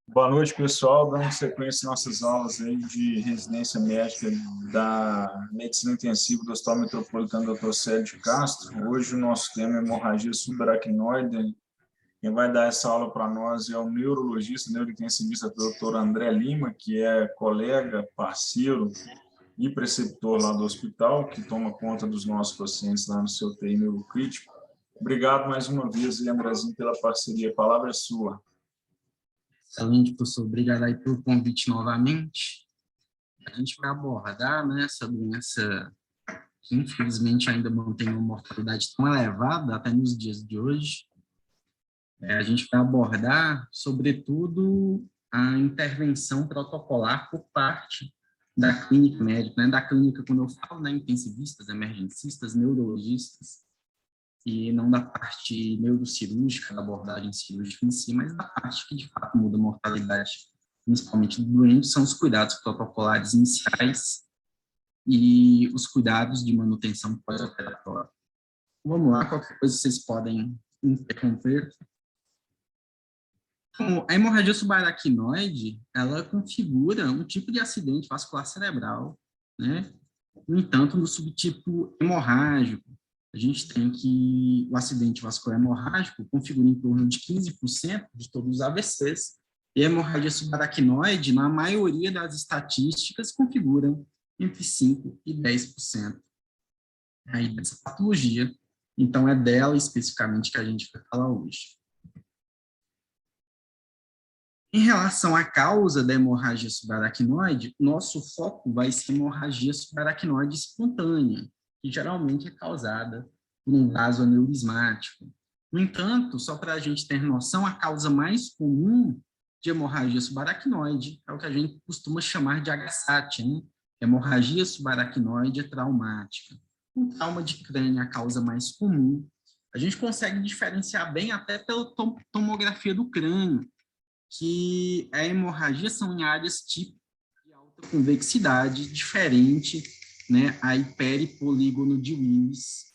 Boa noite, pessoal. Dando sequência às nossas aulas aí de residência médica da Medicina Intensiva do Hospital Metropolitano Dr. Célio de Castro. Hoje o nosso tema é hemorragia subaracnoide. Quem vai dar essa aula para nós é o neurologista, neurointensivista Dr. André Lima, que é colega, parceiro e preceptor lá do hospital, que toma conta dos nossos pacientes lá no seu TI neurocrítico. Obrigado mais uma vez, Andrezinho, pela parceria. A palavra é sua. Excelente, professor. Obrigado aí pelo convite novamente. A gente vai abordar, né, essa doença que, infelizmente, ainda mantém uma mortalidade tão elevada até nos dias de hoje. A gente vai abordar, sobretudo, a intervenção protocolar por parte da clínica médica, né, da clínica, quando eu falo, né, intensivistas, emergencistas, neurologistas, e não da parte neurocirúrgica, da abordagem cirúrgica em si, mas da parte que, de fato, muda a mortalidade, principalmente do doente, são os cuidados protocolares iniciais e os cuidados de manutenção pós-operatória. Vamos lá, qualquer coisa vocês podem interromper. Bom, a hemorragia subaracnoide, ela configura um tipo de acidente vascular cerebral, né? No entanto, no subtipo hemorrágico, a gente tem que o acidente vascular hemorrágico configura em torno de 15% de todos os AVCs, e a hemorragia subaracnoide, na maioria das estatísticas, configuram entre 5% e 10% aí dessa patologia. Então, é dela especificamente que a gente vai falar hoje. Em relação à causa da hemorragia subaracnoide, nosso foco vai ser hemorragia subaracnoide espontânea, que geralmente é causada por um vaso aneurismático. No entanto, só para a gente ter noção, a causa mais comum de hemorragia subaracnoide é o que a gente costuma chamar de HSAT, né? Hemorragia subaracnoide traumática. Um trauma de crânio é a causa mais comum. A gente consegue diferenciar bem até pela tomografia do crânio, que a hemorragia são em áreas tipo de alta convexidade, diferente, né, a hiperipolígono de Willis,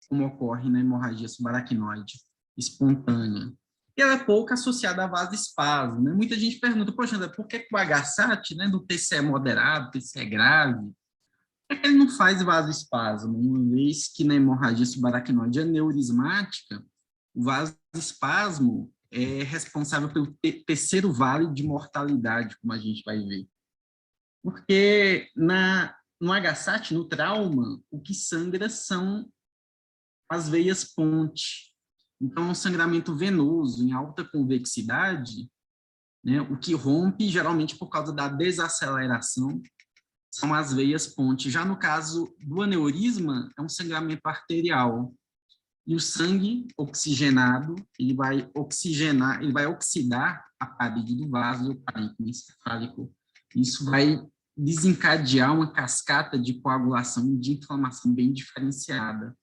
como ocorre na hemorragia subaracnoide espontânea. E ela é pouco associada a vasoespasmo, né? Muita gente pergunta, poxa, André, por que o HSAT, né, do TCE moderado, TCE grave, por que ele não faz vasoespasmo? Uma vez que na hemorragia subaracnoide aneurismática, o vasoespasmo é responsável pelo terceiro vale de mortalidade, como a gente vai ver. Porque no HSAT, no trauma, o que sangra são as veias ponte. Então, é um sangramento venoso em alta convexidade, né, o que rompe, geralmente por causa da desaceleração, são as veias ponte. Já no caso do aneurisma, é um sangramento arterial. E o sangue oxigenado, ele vai oxidar a parede do vaso, o parênquima encefálico. Isso vai desencadear uma cascata de coagulação e de inflamação bem diferenciada,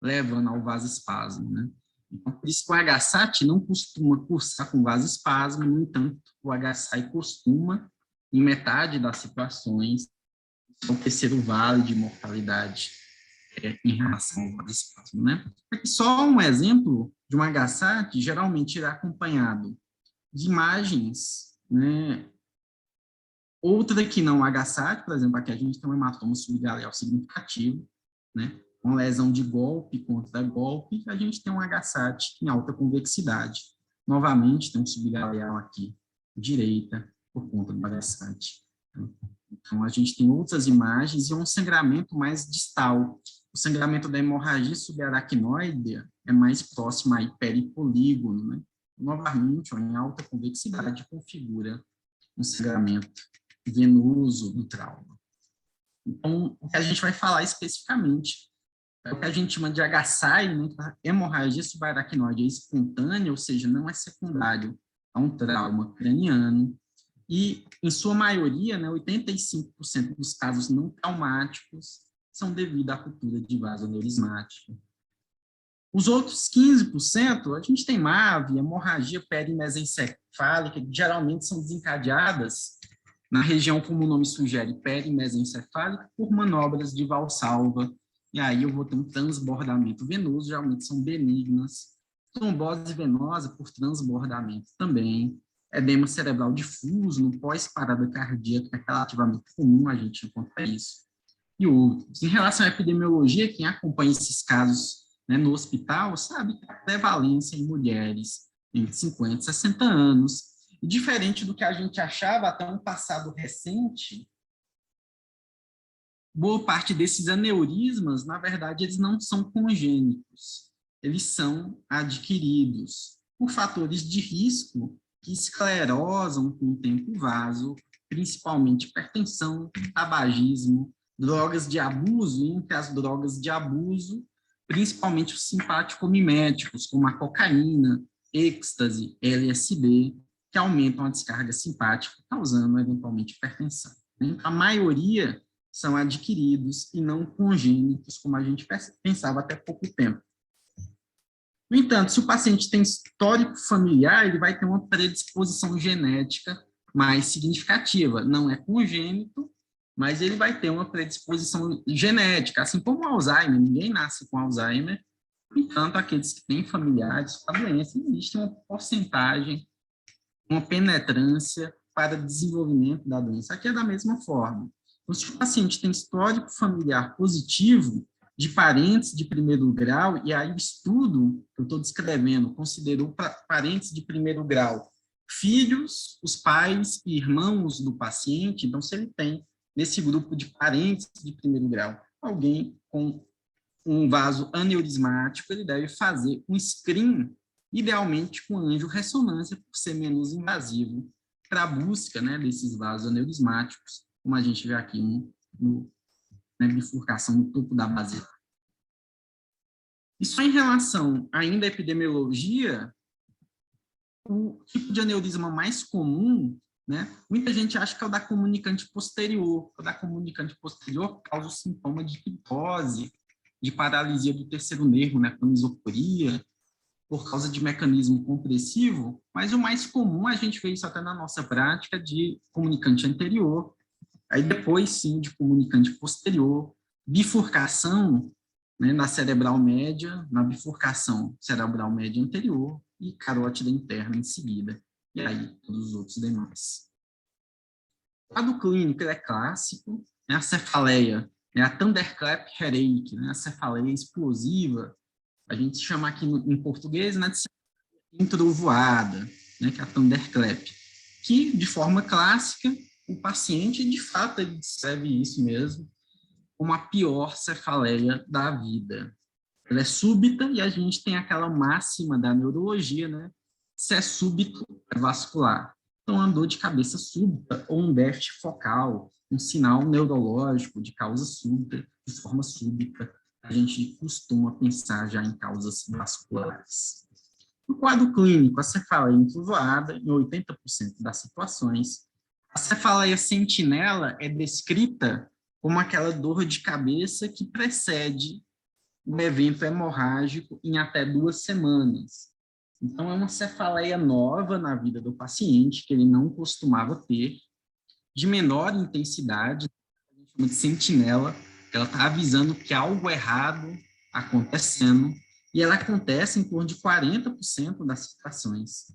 levando ao vasoespasmo, né? Então, por isso que o HSAT não costuma cursar com vasoespasmo, no entanto, o HSAT costuma, em metade das situações, o terceiro vale de mortalidade em relação ao vasoespasmo, né? Aqui só um exemplo de um HSAT geralmente irá acompanhado de imagens, né? Outra que não HSAT, por exemplo, aqui a gente tem um hematoma subgaleal significativo, né? Uma lesão de golpe contra golpe, a gente tem um HSAT em alta convexidade. Novamente, tem um subgaleal aqui, direita, por conta do HSAT. Então, a gente tem outras imagens e um sangramento mais distal. O sangramento da hemorragia subaracnoide é mais próximo a hiperipolígono, né? Novamente, em alta convexidade, configura um sangramento venoso do trauma. Então, o que a gente vai falar especificamente é o que a gente chama de HSAI, né? Hemorragia subaracnoide espontânea, ou seja, não é secundário a um trauma craniano. E, em sua maioria, né, 85% dos casos não traumáticos são devido à ruptura de vaso aneurismático. Os outros 15%, a gente tem MAV, hemorragia perimesencefálica, que geralmente são desencadeadas na região, como o nome sugere, perimesencefálica, por manobras de Valsalva. E aí eu vou ter um transbordamento venoso, geralmente são benignas. Trombose venosa por transbordamento também. edema cerebral difuso no pós-parada cardíaca, é relativamente comum a gente encontrar isso, e outros. Em relação à epidemiologia, quem acompanha esses casos, né, no hospital sabe que a prevalência em mulheres entre 50 e 60 anos, e diferente do que a gente achava até um passado recente, boa parte desses aneurismas, na verdade, eles não são congênitos, eles são adquiridos por fatores de risco que esclerosam com o tempo o vaso, principalmente hipertensão, tabagismo, drogas de abuso, e entre as drogas de abuso, principalmente os simpático-miméticos, como a cocaína, êxtase, LSD, que aumentam a descarga simpática, causando eventualmente hipertensão. A maioria são adquiridos e não congênitos, como a gente pensava até pouco tempo. No entanto, se o paciente tem histórico familiar, ele vai ter uma predisposição genética mais significativa. Não é congênito, mas ele vai ter uma predisposição genética, assim como o Alzheimer. Ninguém nasce com Alzheimer. No entanto, aqueles que têm familiares com a doença, existe uma porcentagem, uma penetrância para desenvolvimento da doença. Aqui é da mesma forma. Então, se o paciente tem histórico familiar positivo, de parentes de primeiro grau, e aí o estudo que eu estou descrevendo considerou parentes de primeiro grau, filhos, os pais e irmãos do paciente. Então, se ele tem, nesse grupo de parentes de primeiro grau, alguém com um vaso aneurismático, ele deve fazer um screen, idealmente com angiorressonância, por ser menos invasivo, para a busca, né, desses vasos aneurismáticos, como a gente vê aqui na bifurcação no topo da base. E só em relação ainda à epidemiologia, o tipo de aneurisma mais comum, né, muita gente acha que é o da comunicante posterior. O da comunicante posterior causa o sintoma de picose, de paralisia do terceiro nervo, né, com isocoria, por causa de mecanismo compressivo, mas o mais comum, a gente vê isso até na nossa prática, de comunicante anterior, aí depois sim de comunicante posterior, bifurcação, né, na cerebral média, na bifurcação cerebral média anterior e carótida interna em seguida, e aí todos os outros demais. O quadro clínico é clássico, né, a cefaleia é a thunderclap headache, né, a cefaleia explosiva, a gente chama aqui em português, né, de introvoada, né, que é a thunderclap, que de forma clássica o paciente, de fato, ele descreve isso mesmo, como a pior cefaleia da vida. Ela é súbita e a gente tem aquela máxima da neurologia, né? Se é súbito, é vascular. Então, uma dor de cabeça súbita ou um déficit focal, um sinal neurológico de causa súbita, de forma súbita, a gente costuma pensar já em causas vasculares. No quadro clínico, a cefaleia introvoada, em 80% das situações, a cefaleia sentinela é descrita como aquela dor de cabeça que precede o evento hemorrágico em até 2 semanas. Então, é uma cefaleia nova na vida do paciente, que ele não costumava ter, de menor intensidade, a gente chama de sentinela, ela está avisando que algo errado acontecendo, e ela acontece em torno de 40% das situações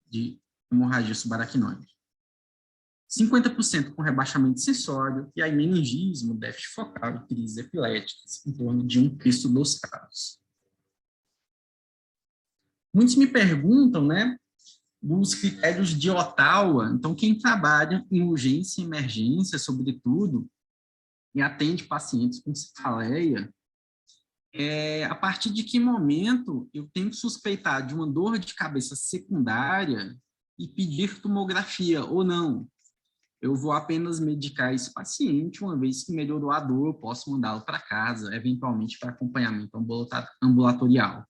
de hemorragia subaracnoide. 50% com rebaixamento sensório, e aí meningismo, déficit focal e crises epiléticas, em torno de 1/3 dos casos. Muitos me perguntam, né, dos critérios de Ottawa. Então, quem trabalha em urgência e emergência, sobretudo, e atende pacientes com cefaleia, a partir de que momento eu tenho que suspeitar de uma dor de cabeça secundária e pedir tomografia ou não? Eu vou apenas medicar esse paciente, uma vez que melhorou a dor, eu posso mandá-lo para casa, eventualmente para acompanhamento ambulatorial.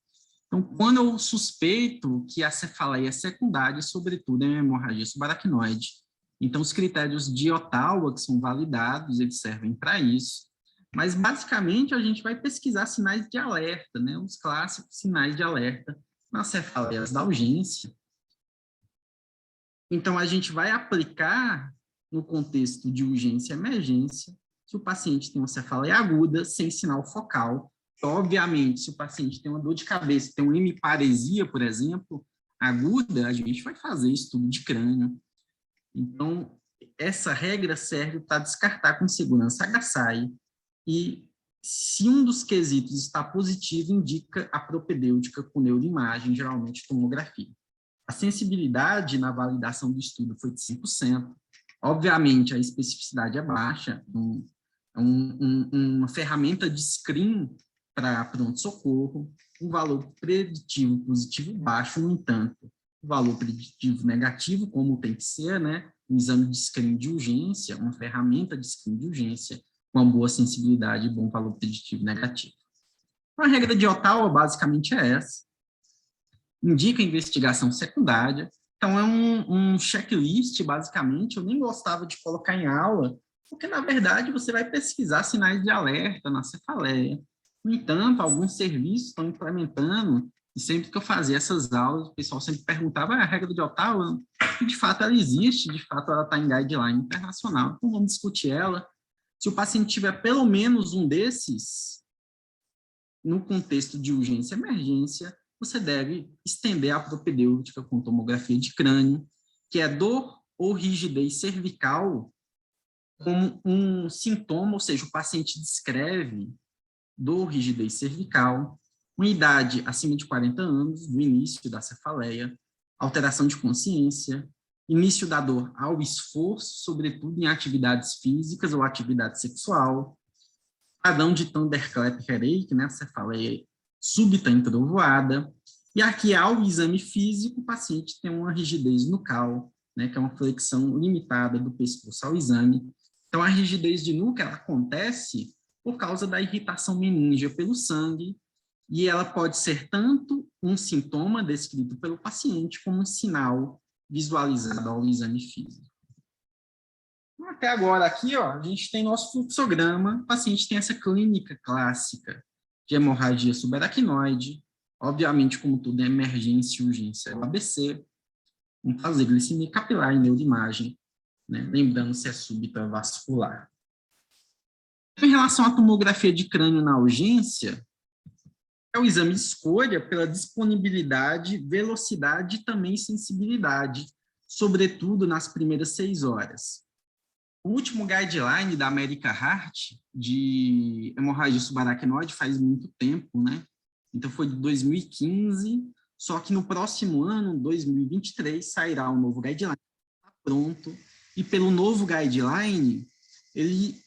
Então, quando eu suspeito que a cefaleia é secundária, sobretudo em hemorragia subaracnoide, então os critérios de Ottawa, que são validados, eles servem para isso, mas basicamente a gente vai pesquisar sinais de alerta, né, os clássicos sinais de alerta nas cefaleias da urgência. Então, a gente vai aplicar no contexto de urgência e emergência, se o paciente tem uma cefaleia aguda, sem sinal focal. Obviamente, se o paciente tem uma dor de cabeça, tem uma hemiparesia, por exemplo, aguda, a gente vai fazer estudo de crânio. Então, essa regra serve para descartar com segurança HSI e, se um dos quesitos está positivo, indica a propedêutica com neuroimagem, geralmente tomografia. A sensibilidade na validação do estudo foi de 5%. Obviamente, a especificidade é baixa, uma ferramenta de screen para pronto-socorro, um valor preditivo positivo baixo, no entanto, o valor preditivo negativo, como tem que ser, né? Um exame de screen de urgência, uma ferramenta de screen de urgência, com uma boa sensibilidade e bom valor preditivo negativo. A regra de Ottawa basicamente é essa. Indica investigação secundária. Então, é um checklist, basicamente. Eu nem gostava de colocar em aula, porque, na verdade, você vai pesquisar sinais de alerta na cefaleia. No entanto, alguns serviços estão implementando, e sempre que eu fazia essas aulas, o pessoal sempre perguntava, a regra de Ottawa, e de fato ela existe, de fato ela está em guideline internacional, então vamos discutir ela. Se o paciente tiver pelo menos um desses, no contexto de urgência e emergência, você deve estender a propedêutica com tomografia de crânio, que é dor ou rigidez cervical como um sintoma, ou seja, o paciente descreve dor, rigidez cervical, uma idade acima de 40 anos, do início da cefaleia, alteração de consciência, início da dor ao esforço, sobretudo em atividades físicas ou atividade sexual, padrão de thunderclap headache, né, cefaleia súbita entrovoada, e aqui ao exame físico, o paciente tem uma rigidez nucal, né, que é uma flexão limitada do pescoço ao exame. Então, a rigidez de nuca, ela acontece por causa da irritação meningea pelo sangue, e ela pode ser tanto um sintoma descrito pelo paciente, como um sinal visualizado ao exame físico. Até agora, aqui, ó, a gente tem nosso fluxograma, o paciente tem essa clínica clássica de hemorragia subaracnoide, obviamente, como tudo é emergência e urgência, é o ABC, vamos fazer glicemia capilar e neuroimagem, né, lembrando se é súbita vascular. Em relação à tomografia de crânio na urgência, é o exame de escolha pela disponibilidade, velocidade e também sensibilidade, sobretudo nas primeiras 6 horas. O último guideline da American Heart de hemorragia subaracnoide faz muito tempo, né? Então foi de 2015, só que no próximo ano, 2023, sairá um novo guideline, tá pronto, e pelo novo guideline, ele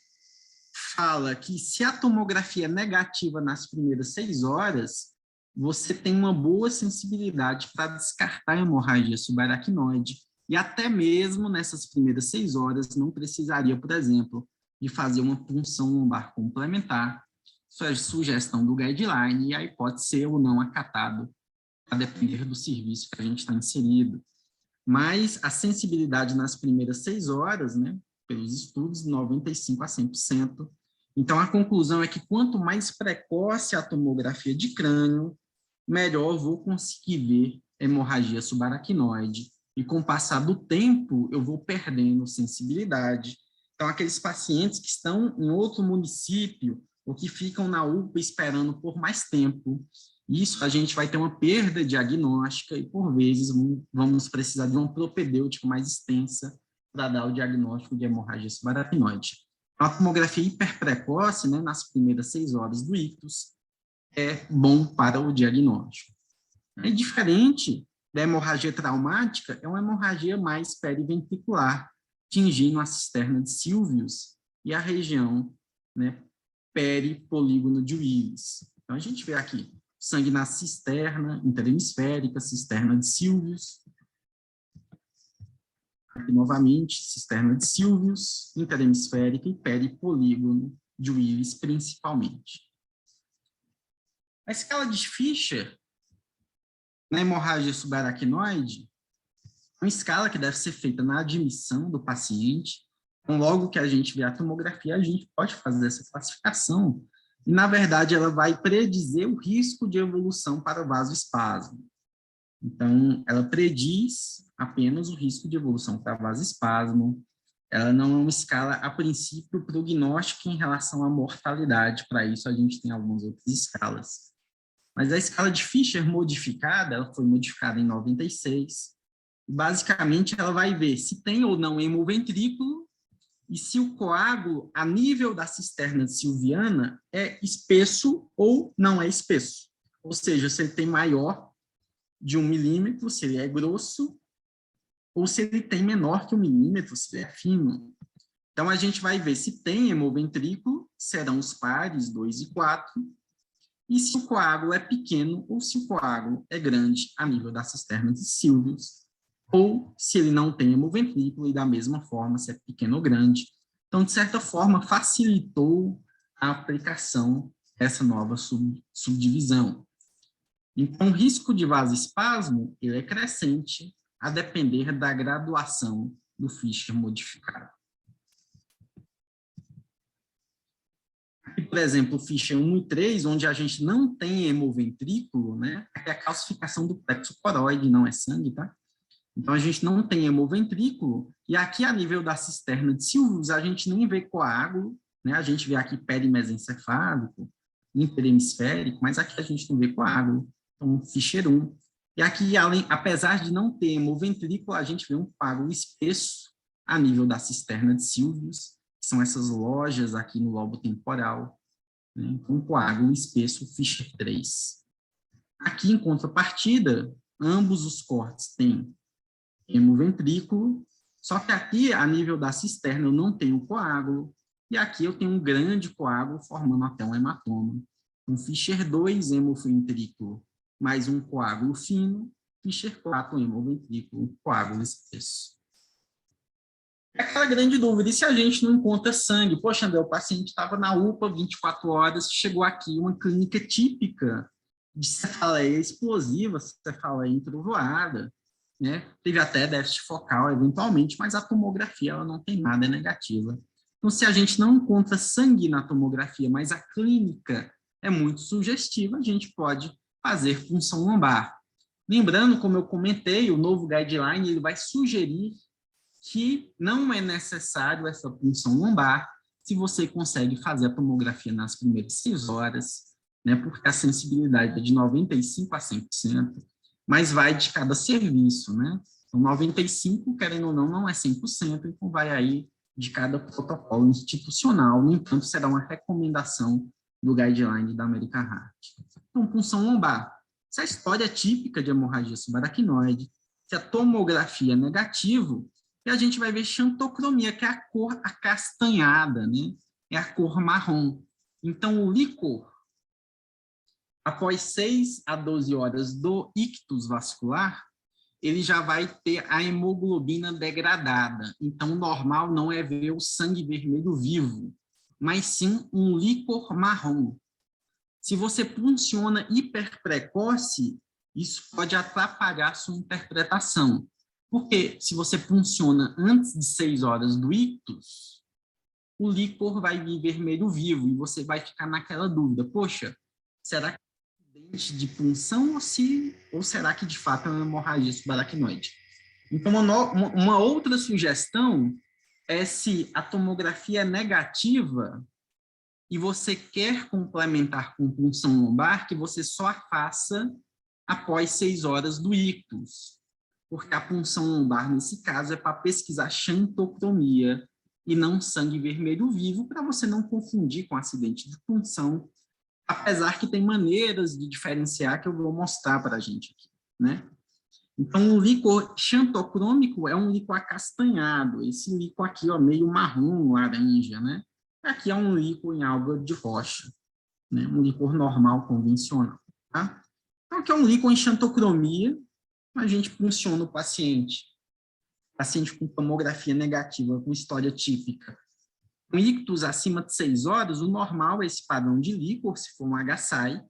fala que se a tomografia é negativa nas primeiras 6 horas, você tem uma boa sensibilidade para descartar a hemorragia subaracnoide, e até mesmo nessas primeiras 6 horas não precisaria, por exemplo, de fazer uma punção lombar complementar. Isso é sugestão do guideline, e aí pode ser ou não acatado, a depender do serviço que a gente está inserido. Mas a sensibilidade nas primeiras 6 horas, né, pelos estudos, 95% a 100%. Então, a conclusão é que quanto mais precoce a tomografia de crânio, melhor eu vou conseguir ver hemorragia subaracnoide. E com o passar do tempo, eu vou perdendo sensibilidade. Então, aqueles pacientes que estão em outro município ou que ficam na UPA esperando por mais tempo, isso a gente vai ter uma perda diagnóstica e, por vezes, vamos precisar de uma propedêutica mais extensa para dar o diagnóstico de hemorragia subaracnoide. A tomografia hiperprecoce, né, nas primeiras 6 horas do ictus, é bom para o diagnóstico. É diferente da hemorragia traumática, é uma hemorragia mais periventricular, atingindo a cisterna de Sylvius e a região, né, peripolígono de Willis. Então, a gente vê aqui sangue na cisterna interhemisférica, cisterna de Sylvius. Aqui, novamente, cisterna de Sylvius, interhemisférica e peripolígono de Willis, principalmente. A escala de Fischer, na hemorragia subaracnoide, é uma escala que deve ser feita na admissão do paciente. Então, logo que a gente vê a tomografia, a gente pode fazer essa classificação. E, na verdade, ela vai predizer o risco de evolução para o vasoespasmo. Então, ela prediz apenas o risco de evolução para vasoespasmo. Ela não é uma escala, a princípio, prognóstica em relação à mortalidade. Para isso, a gente tem algumas outras escalas. Mas a escala de Fisher modificada, ela foi modificada em 96. Basicamente, ela vai ver se tem ou não hemoventrículo e se o coágulo, a nível da cisterna de Sylviana, é espesso ou não é espesso. Ou seja, se ele tem maior de 1 milímetro, se ele é grosso, ou se ele tem menor que 1 milímetro, se ele é fino. Então, a gente vai ver se tem hemoventrículo, serão os pares 2 e 4, e se o coágulo é pequeno ou se o coágulo é grande a nível da cisterna de Sylvius, ou se ele não tem hemoventrículo e da mesma forma se é pequeno ou grande. Então, de certa forma, facilitou a aplicação dessa nova subdivisão. Então, o risco de vasoespasmo ele é crescente a depender da graduação do Fischer modificado. Por exemplo, o Fischer 1 e 3, onde a gente não tem hemoventrículo, né? É a calcificação do plexo coroide, não é sangue, tá? Então, a gente não tem hemoventrículo, e aqui a nível da cisterna de Sylvius, a gente nem vê coágulo, né? A gente vê aqui perimesencefálico, interhemisférico, mas aqui a gente não vê coágulo. Então, Fischer 1. E aqui, apesar de não ter hemoventrículo, a gente vê um coágulo espesso a nível da cisterna de Sylvius, que são essas lojas aqui no lobo temporal, né? Então, um coágulo espesso Fischer 3. Aqui, em contrapartida, ambos os cortes têm hemoventrículo, só que aqui, a nível da cisterna, eu não tenho coágulo, e aqui eu tenho um grande coágulo formando até um hematoma. Um Fischer 2, hemoventrículo, mais um coágulo fino, Fischer 4, hemoventrículo, coágulo espesso. É aquela grande dúvida, e se a gente não encontra sangue? Poxa, André, o paciente estava na UPA 24 horas, chegou aqui, uma clínica típica de cefaleia explosiva, cefaleia entrovoada, né? Teve até déficit focal, eventualmente, mas a tomografia ela não tem nada, é negativa. Então, se a gente não encontra sangue na tomografia, mas a clínica é muito sugestiva, a gente pode fazer punção lombar. Lembrando, como eu comentei, o novo guideline ele vai sugerir que não é necessário essa punção lombar se você consegue fazer a tomografia nas primeiras 6 horas, né, porque a sensibilidade é de 95% a 100%, mas vai de cada serviço, né? Então, 95%, querendo ou não, não é 100%, então vai aí de cada protocolo institucional, no entanto, será uma recomendação do guideline da American Heart. Então, punção lombar. Se a história é típica de hemorragia subaracnoide, se a tomografia é negativo, e a gente vai ver xantocromia, que é a cor acastanhada, né? É a cor marrom. Então, o líquor, após 6 a 12 horas do ictus vascular, ele já vai ter a hemoglobina degradada. Então, o normal não é ver o sangue vermelho vivo, mas sim um líquor marrom. Se você punciona hiperprecoce, isso pode atrapalhar a sua interpretação. Porque se você punciona antes de 6 horas do ictus, o líquor vai vir vermelho vivo e você vai ficar naquela dúvida. Poxa, será que é um acidente de punção ou será que de fato é uma hemorragia subaracnoide? Então, uma outra sugestão é se a tomografia é negativa e você quer complementar com punção lombar, que você só a faça após 6 horas do ictus. Porque a punção lombar, nesse caso, é para pesquisar xantocromia e não sangue vermelho vivo, para você não confundir com acidente de punção, apesar que tem maneiras de diferenciar que eu vou mostrar para a gente aqui, né? Então, o líquor xantocrômico é um líquor acastanhado, esse líquor aqui, ó, meio marrom, laranja, né? Aqui é um líquor em alga de rocha, né? Um líquor normal, convencional, tá? Então, aqui é um líquor em xantocromia, a gente punciona o paciente com tomografia negativa, com história típica, com ictus acima de 6 horas, o normal é esse padrão de líquor, se for um HSI.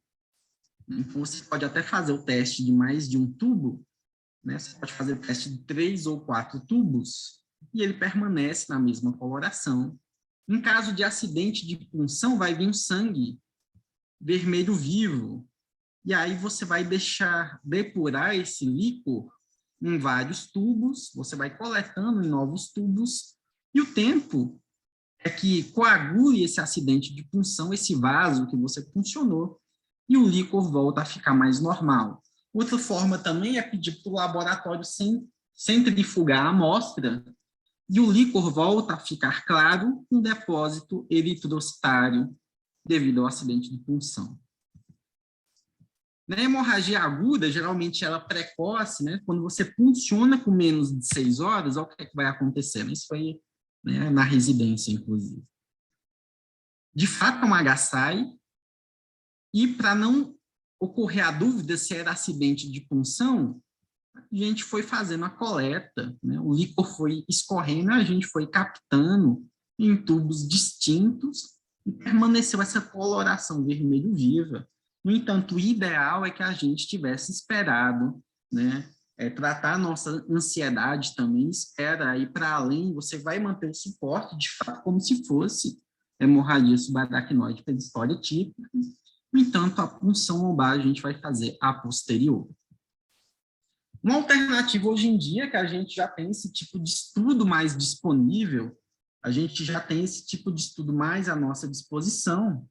Então, você pode até fazer o teste de mais de um tubo, né? Você pode fazer o teste de 3 ou 4 tubos, e ele permanece na mesma coloração. Em caso de acidente de punção, vai vir um sangue vermelho vivo, e aí você vai deixar depurar esse líquor em vários tubos, você vai coletando em novos tubos, e o tempo é que coagule esse acidente de punção, esse vaso que você puncionou, e o líquor volta a ficar mais normal. Outra forma também é pedir para o laboratório centrifugar a amostra e o líquor volta a ficar claro com depósito eritrocitário devido ao acidente de punção. Na hemorragia aguda, geralmente ela é precoce, né? Quando você punciona com menos de 6 horas, olha o que é que vai acontecer. Isso foi, né, na residência, inclusive. De fato, é uma HSAI, e para não ocorrer a dúvida se era acidente de punção, a gente foi fazendo a coleta, né? O líquor foi escorrendo, a gente foi captando em tubos distintos e permaneceu essa coloração vermelho viva. No entanto, o ideal é que a gente tivesse esperado, né? Tratar a nossa ansiedade também, espera ir para além, você vai manter o suporte, de fato, como se fosse hemorragia subaracnoide pela história típica. No entanto, a punção lombar a gente vai fazer a posterior. Uma alternativa hoje em dia, que a gente já tem esse tipo de estudo mais disponível, a gente já tem esse tipo de estudo mais à nossa disposição,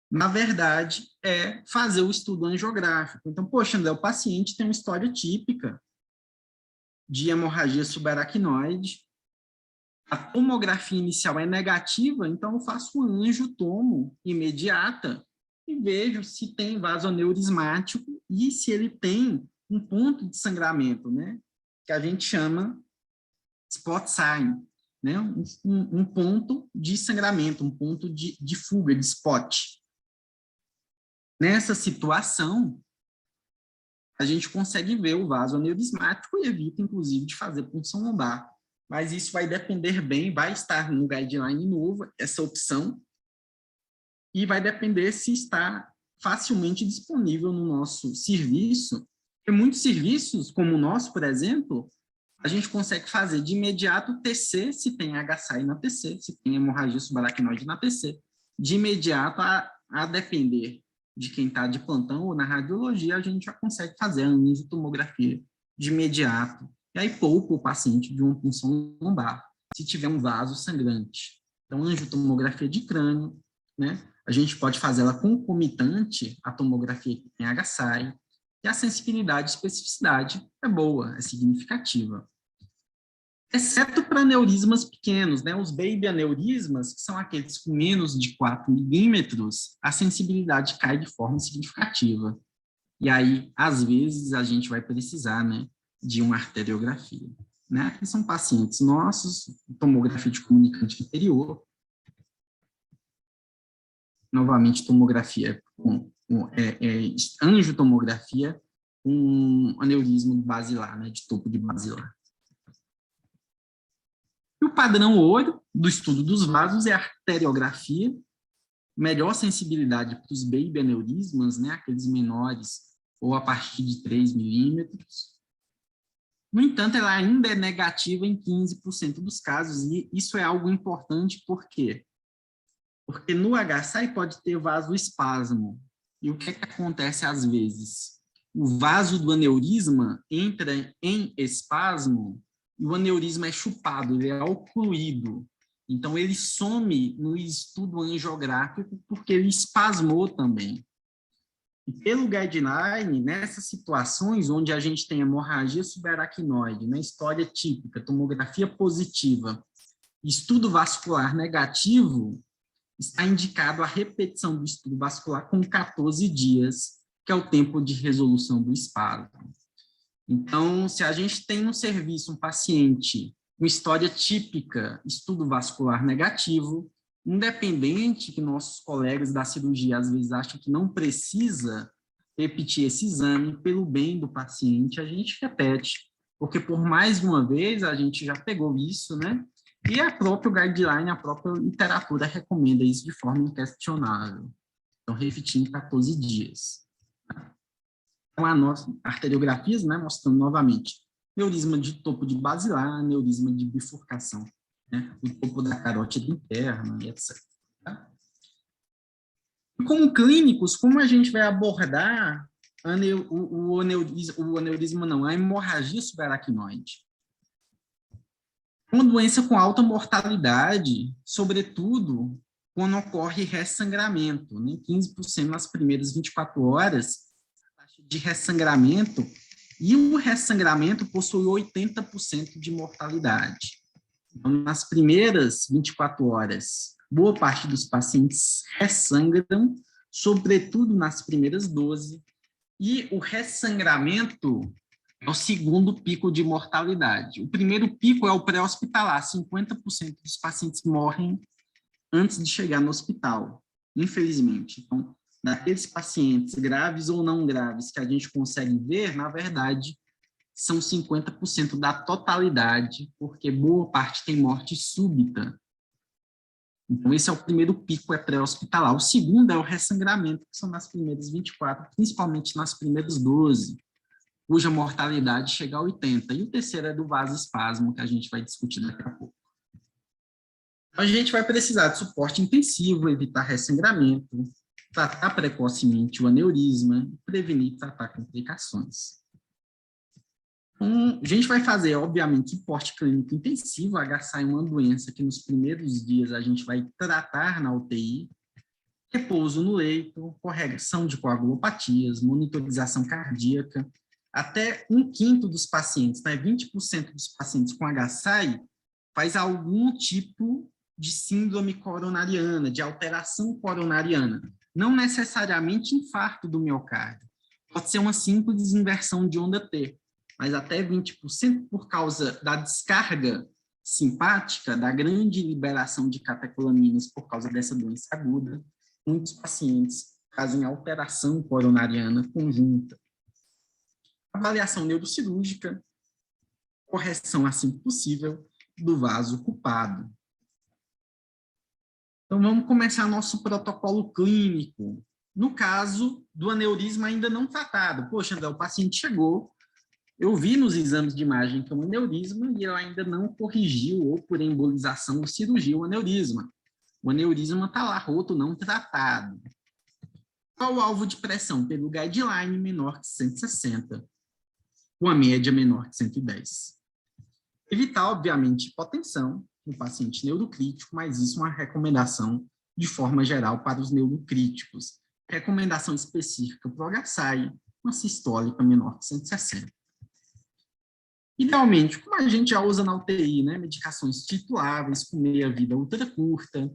na verdade, é fazer o estudo angiográfico. Então, poxa, André, o paciente tem uma história típica de hemorragia subaracnoide, a tomografia inicial é negativa, então eu faço um angiotomo imediata e vejo se tem vaso aneurismático e se ele tem um ponto de sangramento, né, que a gente chama spot sign, né, um ponto de sangramento, um ponto de fuga, de spot. Nessa situação, a gente consegue ver o vaso aneurismático e evita, inclusive, de fazer punção lombar. Mas isso vai depender bem, vai estar no guideline novo, essa opção, e vai depender se está facilmente disponível no nosso serviço. Porque muitos serviços, como o nosso, por exemplo, a gente consegue fazer de imediato TC, se tem HSAI na TC, se tem hemorragia subaracnoide na TC. De imediato, a depender de quem está de plantão ou na radiologia, a gente já consegue fazer a angiotomografia de imediato. E aí poupa o paciente de uma punção lombar, se tiver um vaso sangrante. Então, angiotomografia de crânio, né? A gente pode fazer ela concomitante à tomografia que tem HSAI, e a sensibilidade e especificidade é boa, é significativa. Exceto para aneurismas pequenos, né? Os baby aneurismas, que são aqueles com menos de 4 milímetros, a sensibilidade cai de forma significativa. E aí, às vezes, a gente vai precisar, né, de uma arteriografia. Né? Aqui são pacientes nossos, tomografia de comunicante inferior. Novamente, tomografia angiotomografia com aneurisma basilar, né, de topo de basilar. E o padrão ouro do estudo dos vasos é a arteriografia, melhor sensibilidade para os baby aneurismas, né, aqueles menores ou a partir de 3 milímetros. No entanto, ela ainda é negativa em 15% dos casos, e isso é algo importante, por quê? Porque no HSAI pode ter vasoespasmo. E o que é que acontece às vezes? O vaso do aneurisma entra em espasmo e o aneurisma é chupado, ele é ocluído. Então, ele some no estudo angiográfico porque ele espasmou também. E pelo guideline, nessas situações onde a gente tem hemorragia subaracnoide, né, história típica, tomografia positiva, estudo vascular negativo, está indicado a repetição do estudo vascular com 14 dias, que é o tempo de resolução do espasmo. Então, se a gente tem no serviço um paciente com história típica, estudo vascular negativo, independente que nossos colegas da cirurgia às vezes acham que não precisa repetir esse exame, pelo bem do paciente, a gente repete, porque por mais de uma vez a gente já pegou isso, né? E a própria guideline, a própria literatura recomenda isso de forma inquestionável. Então, repetir em 14 dias. Então, a nossa arteriografias, né, mostrando novamente aneurisma de topo de basilar, aneurisma de bifurcação, né, o topo da carótida interna, etc. Tá? E como clínicos, como a gente vai abordar a hemorragia subaracnoide? Uma doença com alta mortalidade, sobretudo quando ocorre ressangramento, né? 15% nas primeiras 24 horas, taxa de ressangramento, e o ressangramento possui 80% de mortalidade. Então, nas primeiras 24 horas, boa parte dos pacientes ressangram, sobretudo nas primeiras 12, e o ressangramento é o segundo pico de mortalidade. O primeiro pico é o pré-hospitalar, 50% dos pacientes morrem antes de chegar no hospital, infelizmente. Então, daqueles pacientes graves ou não graves que a gente consegue ver, na verdade, são 50% da totalidade, porque boa parte tem morte súbita. Então, esse é o primeiro pico, é pré-hospitalar. O segundo é o ressangramento, que são nas primeiras 24, principalmente nas primeiras 12, cuja mortalidade chega a 80%. E o terceiro é do vasoespasmo, que a gente vai discutir daqui a pouco. A gente vai precisar de suporte intensivo, evitar ressangramento, tratar precocemente o aneurisma, prevenir e tratar complicações. A gente vai fazer, obviamente, suporte clínico intensivo. A HSA é uma doença que nos primeiros dias a gente vai tratar na UTI, repouso no leito, correção de coagulopatias, monitorização cardíaca. Até 1/5 dos pacientes, né, 20% dos pacientes com HSA faz algum tipo de síndrome coronariana, de alteração coronariana. Não necessariamente infarto do miocárdio. Pode ser uma simples inversão de onda T, mas até 20% por causa da descarga simpática, da grande liberação de catecolaminas por causa dessa doença aguda. Muitos pacientes fazem alteração coronariana conjunta. Avaliação neurocirúrgica, correção assim que possível do vaso ocupado. Então, vamos começar nosso protocolo clínico. No caso do aneurisma ainda não tratado. Poxa, André, o paciente chegou, eu vi nos exames de imagem que é um aneurisma e eu ainda não corrigiu, ou por embolização ou cirurgia, o aneurisma. O aneurisma está lá, roto, não tratado. Qual o alvo de pressão? Pelo guideline menor que 160, com a média menor que 110. Evitar, obviamente, hipotensão no paciente neurocrítico, mas isso é uma recomendação de forma geral para os neurocríticos. Recomendação específica para o HSI, uma sistólica menor que 160. Idealmente, como a gente já usa na UTI, né, medicações tituláveis com meia-vida ultra curta.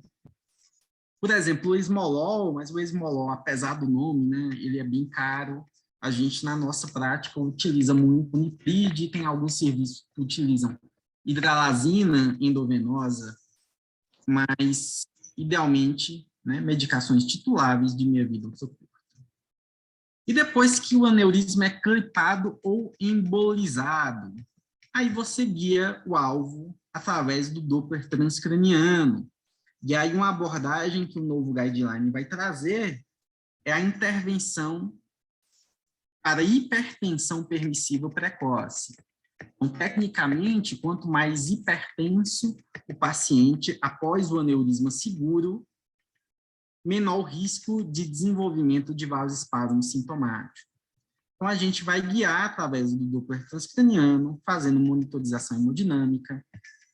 Por exemplo, o esmolol, mas o esmolol, apesar do nome, né, ele é bem caro. A gente, na nossa prática, utiliza muito Niprid, tem alguns serviços que utilizam hidralazina endovenosa, mas, idealmente, né, medicações tituláveis de meia-vida ultra curta. E depois que o aneurisma é clipado ou embolizado, aí você guia o alvo através do Doppler transcraniano. E aí uma abordagem que o novo guideline vai trazer é a intervenção para hipertensão permissiva precoce. Então, tecnicamente, quanto mais hipertenso o paciente após o aneurisma seguro, menor o risco de desenvolvimento de vasoespasmo sintomático. Então, a gente vai guiar através do Doppler transcraniano, fazendo monitorização hemodinâmica,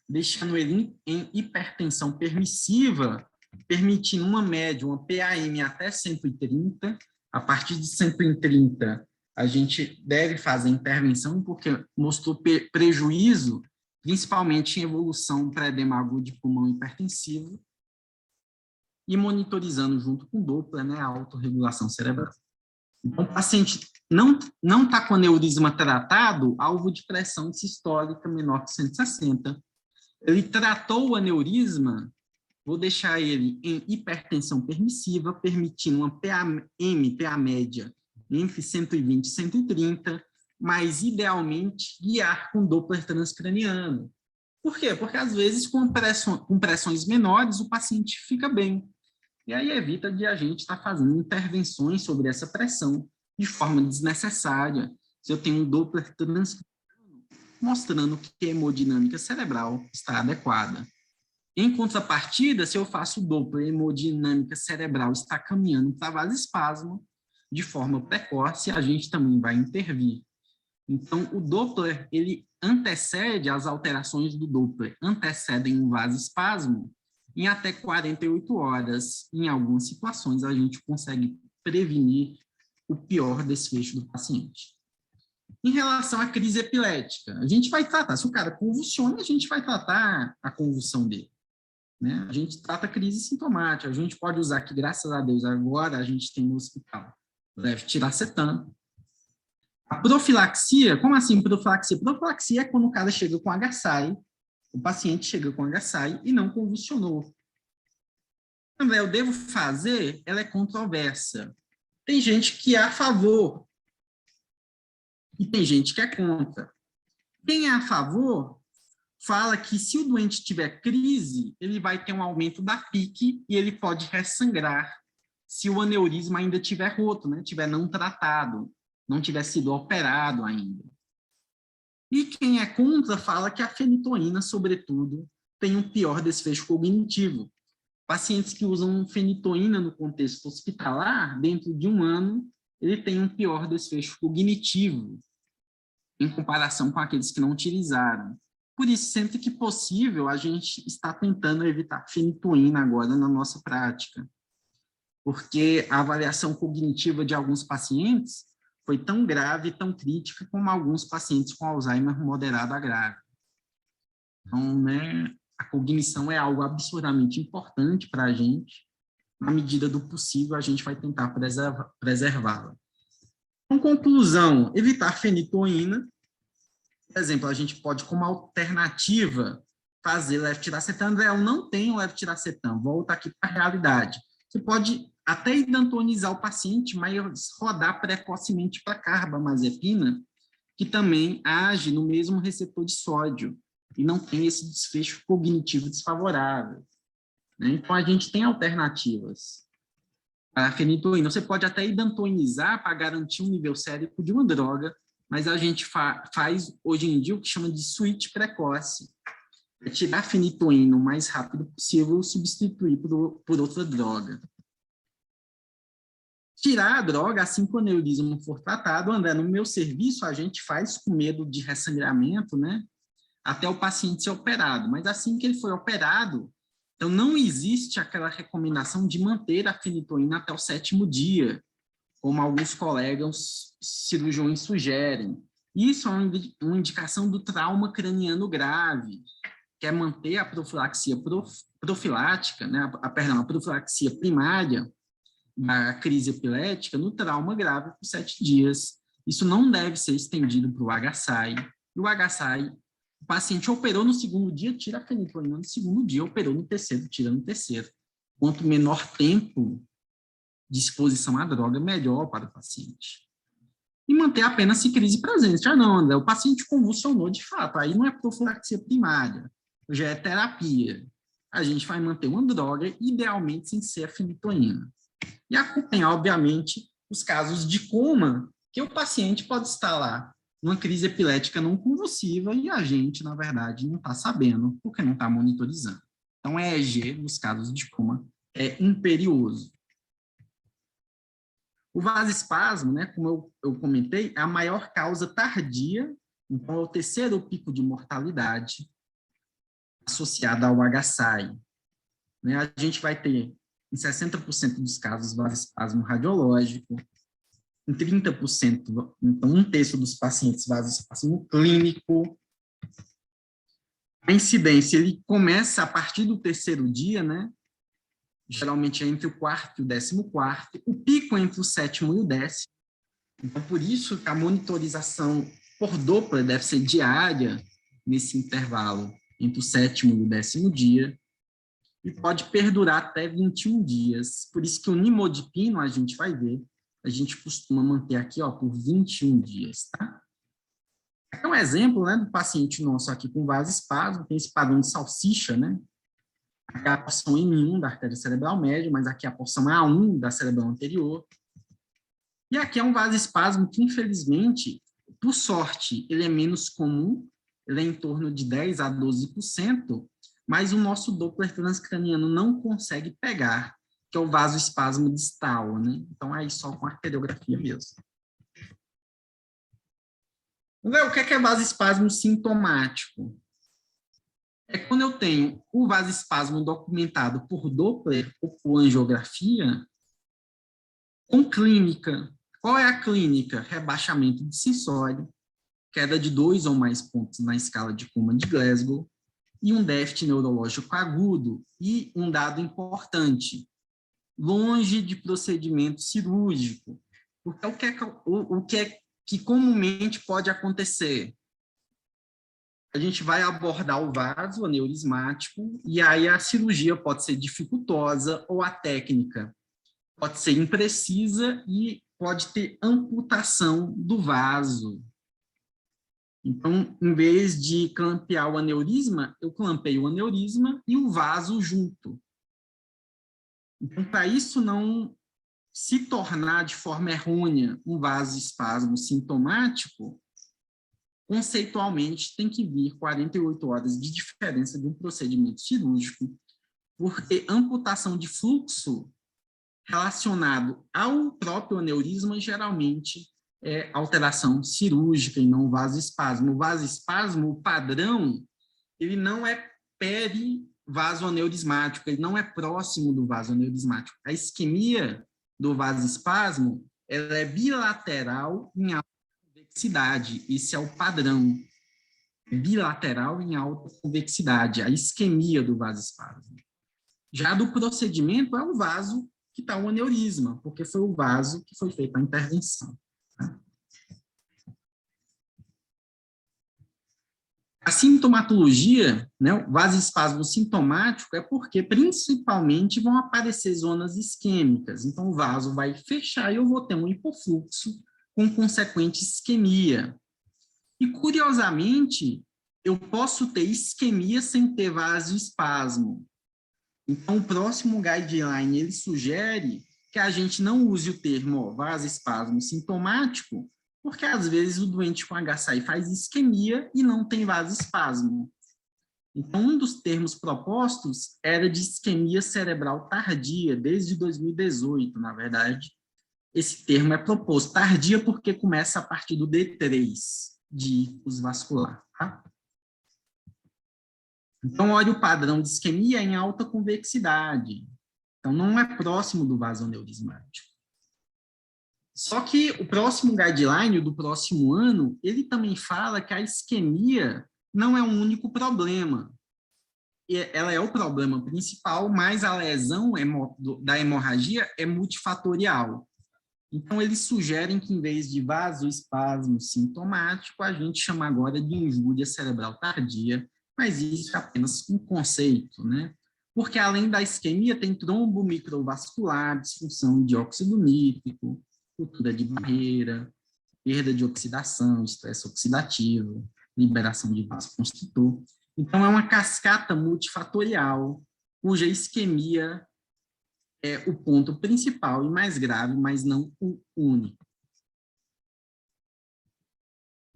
deixando ele em hipertensão permissiva, permitindo uma média, uma PAM até 130. A partir de 130, a gente deve fazer intervenção, porque mostrou prejuízo, principalmente em evolução pré-edema agudo de pulmão hipertensivo, e monitorizando junto com o Doppler, né, a autorregulação cerebral. Então, o paciente não está com aneurisma tratado, alvo de pressão sistólica menor que 160. Ele tratou o aneurisma, vou deixar ele em hipertensão permissiva, permitindo uma PA média entre 120 e 130, mas idealmente guiar com Doppler transcraniano. Por quê? Porque às vezes com pressões menores o paciente fica bem. E aí evita de a gente estar fazendo intervenções sobre essa pressão de forma desnecessária. Se eu tenho um Doppler transcraniano mostrando que a hemodinâmica cerebral está adequada. Em contrapartida, se eu faço o Doppler, a hemodinâmica cerebral está caminhando para vasoespasmo, de forma precoce, a gente também vai intervir. Então, o Doppler, ele antecede, as alterações do Doppler antecedem um vasoespasmo, em até 48 horas. Em algumas situações, a gente consegue prevenir o pior desfecho do paciente. Em relação à crise epilética, a gente vai tratar, se o cara convulsiona, a gente vai tratar a convulsão dele. Né? A gente trata a crise sintomática, a gente pode usar que, graças a Deus, agora a gente tem no hospital levetiracetam. A profilaxia, como assim profilaxia? Profilaxia é quando o cara chega com HSAI, o paciente chega com HSAI e não convulsionou. André, eu devo fazer? Ela é controversa. Tem gente que é a favor e tem gente que é contra. Quem é a favor fala que se o doente tiver crise, ele vai ter um aumento da PIC e ele pode ressangrar se o aneurisma ainda tiver roto, né? Tiver não tratado, não tiver sido operado ainda. E quem é contra fala que a fenitoína, sobretudo, tem um pior desfecho cognitivo. Pacientes que usam fenitoína no contexto hospitalar, dentro de um ano, ele tem um pior desfecho cognitivo, em comparação com aqueles que não utilizaram. Por isso, sempre que possível, a gente está tentando evitar fenitoína agora na nossa prática, porque a avaliação cognitiva de alguns pacientes foi tão grave, tão crítica, como alguns pacientes com Alzheimer moderado a grave. Então, né, a cognição é algo absurdamente importante para a gente. Na medida do possível, a gente vai tentar preservá-la. Em conclusão, evitar fenitoína. Por exemplo, a gente pode, como alternativa, fazer levetiracetam. André, eu não tenho levetiracetam, volta aqui para a realidade. Você pode até idantonizar o paciente, mas rodar precocemente para carbamazepina, que também age no mesmo receptor de sódio e não tem esse desfecho cognitivo desfavorável. Né? Então, a gente tem alternativas. A fenitoína, você pode até idantonizar para garantir um nível sérico de uma droga, mas a gente faz, hoje em dia, o que chama de switch precoce. É tirar a fenitoína o mais rápido possível e substituir por outra droga. Tirar a droga assim que o aneurisma for tratado. André, no meu serviço, a gente faz com medo de ressangramento, né? Até o paciente ser operado. Mas assim que ele foi operado, então não existe aquela recomendação de manter a fenitoína até o 7º dia, como alguns colegas cirurgiões sugerem. Isso é uma indicação do trauma craniano grave, que é manter a profilaxia profilática, né, a profilaxia primária da crise epilética no trauma grave por 7 dias. Isso não deve ser estendido para o HSAI. E o HSAI, o paciente operou no 2º dia, tira a fenitoína no 2º dia, operou no 3º, tira no 3º. Quanto menor tempo de exposição à droga, melhor para o paciente. E manter apenas a crise presente. Ah, não, André, o paciente convulsionou de fato, aí não é profilaxia primária, já é terapia. A gente vai manter uma droga, idealmente sem ser a fenitoína. E acompanhar, obviamente, os casos de coma, que o paciente pode estar lá numa crise epilética não convulsiva e a gente, na verdade, não está sabendo, porque não está monitorizando. Então, EEG, nos casos de coma, é imperioso. O vasoespasmo, né, como eu comentei, é a maior causa tardia, então é o 3º pico de mortalidade associado ao HSAI. Né? A gente vai ter, em 60% dos casos, vasoespasmo radiológico, em 30%, então 1/3 dos pacientes, vasoespasmo clínico. A incidência, ele começa a partir do 3º dia, né? Geralmente é entre o 4º e o 14º, o pico é entre o 7º e o 10º. Então, por isso que a monitorização por Doppler deve ser diária nesse intervalo entre o 7º e o 10º dia, e pode perdurar até 21 dias. Por isso que o nimodipino, a gente vai ver, a gente costuma manter aqui, ó, por 21 dias, tá? Aqui é um exemplo, né, do paciente nosso aqui com vasoespasmo, tem esse padrão de salsicha, né? Aqui é a porção M1 da artéria cerebral média, mas aqui é a porção A1 da cerebral anterior. E aqui é um vasoespasmo que, infelizmente, por sorte, ele é menos comum, ele é em torno de 10 a 12%, mas o nosso Doppler transcraniano não consegue pegar, que é o vasoespasmo distal, né? Então, aí só com arteriografia mesmo. O que é vasoespasmo sintomático? é quando eu tenho o vasoespasmo documentado por Doppler ou por angiografia, com clínica. Qual é a clínica? Rebaixamento de sensório, queda de 2 ou mais pontos na escala de Kuhlmann de Glasgow, e um déficit neurológico agudo. E um dado importante, longe de procedimento cirúrgico. Porque o que é que comumente pode acontecer? A gente vai abordar o vaso aneurismático e aí a cirurgia pode ser dificultosa ou a técnica pode ser imprecisa e pode ter amputação do vaso. Então, em vez de clampear o aneurisma, eu clampeio o aneurisma e o vaso junto. Então, para isso não se tornar de forma errônea um vasoespasmo sintomático, conceitualmente tem que vir 48 horas de diferença de um procedimento cirúrgico, porque amputação de fluxo relacionado ao próprio aneurisma geralmente é alteração cirúrgica e não vasoespasmo. O vasoespasmo, o padrão, ele não é perivasoaneurismático, ele não é próximo do vasoaneurismático. A isquemia do vasoespasmo, ela é bilateral em alta convexidade, esse é o padrão. Bilateral em alta convexidade, a isquemia do vasoespasmo. Já do procedimento é o vaso que está o aneurisma, porque foi o vaso que foi feita a intervenção. Tá? A sintomatologia, né, o vasoespasmo sintomático é porque principalmente vão aparecer zonas isquêmicas. Então o vaso vai fechar e eu vou ter um hipofluxo com consequente isquemia. E curiosamente, eu posso ter isquemia sem ter vasoespasmo. Então, o próximo guideline, ele sugere que a gente não use o termo vasoespasmo sintomático, porque às vezes o doente com HSI faz isquemia e não tem vasoespasmo. Então, um dos termos propostos era de isquemia cerebral tardia, desde 2018, na verdade. Esse termo é proposto tardia porque começa a partir do D3, de ictus vascular, tá? Então, olha o padrão de isquemia em alta convexidade. Então, não é próximo do vasoaneurismático. Só que o próximo guideline do próximo ano, ele também fala que a isquemia não é um único problema. Ela é o problema principal, mas a lesão da hemorragia é multifatorial. Então, eles sugerem que, em vez de vasoespasmo sintomático, a gente chama agora de injúria cerebral tardia, mas isso é apenas um conceito, né? Porque além da isquemia, tem trombo microvascular, disfunção de óxido nítrico, ruptura de barreira, perda de oxidação, estresse oxidativo, liberação de vasoconstritor. Então, é uma cascata multifatorial, cuja isquemia é o ponto principal e mais grave, mas não o único.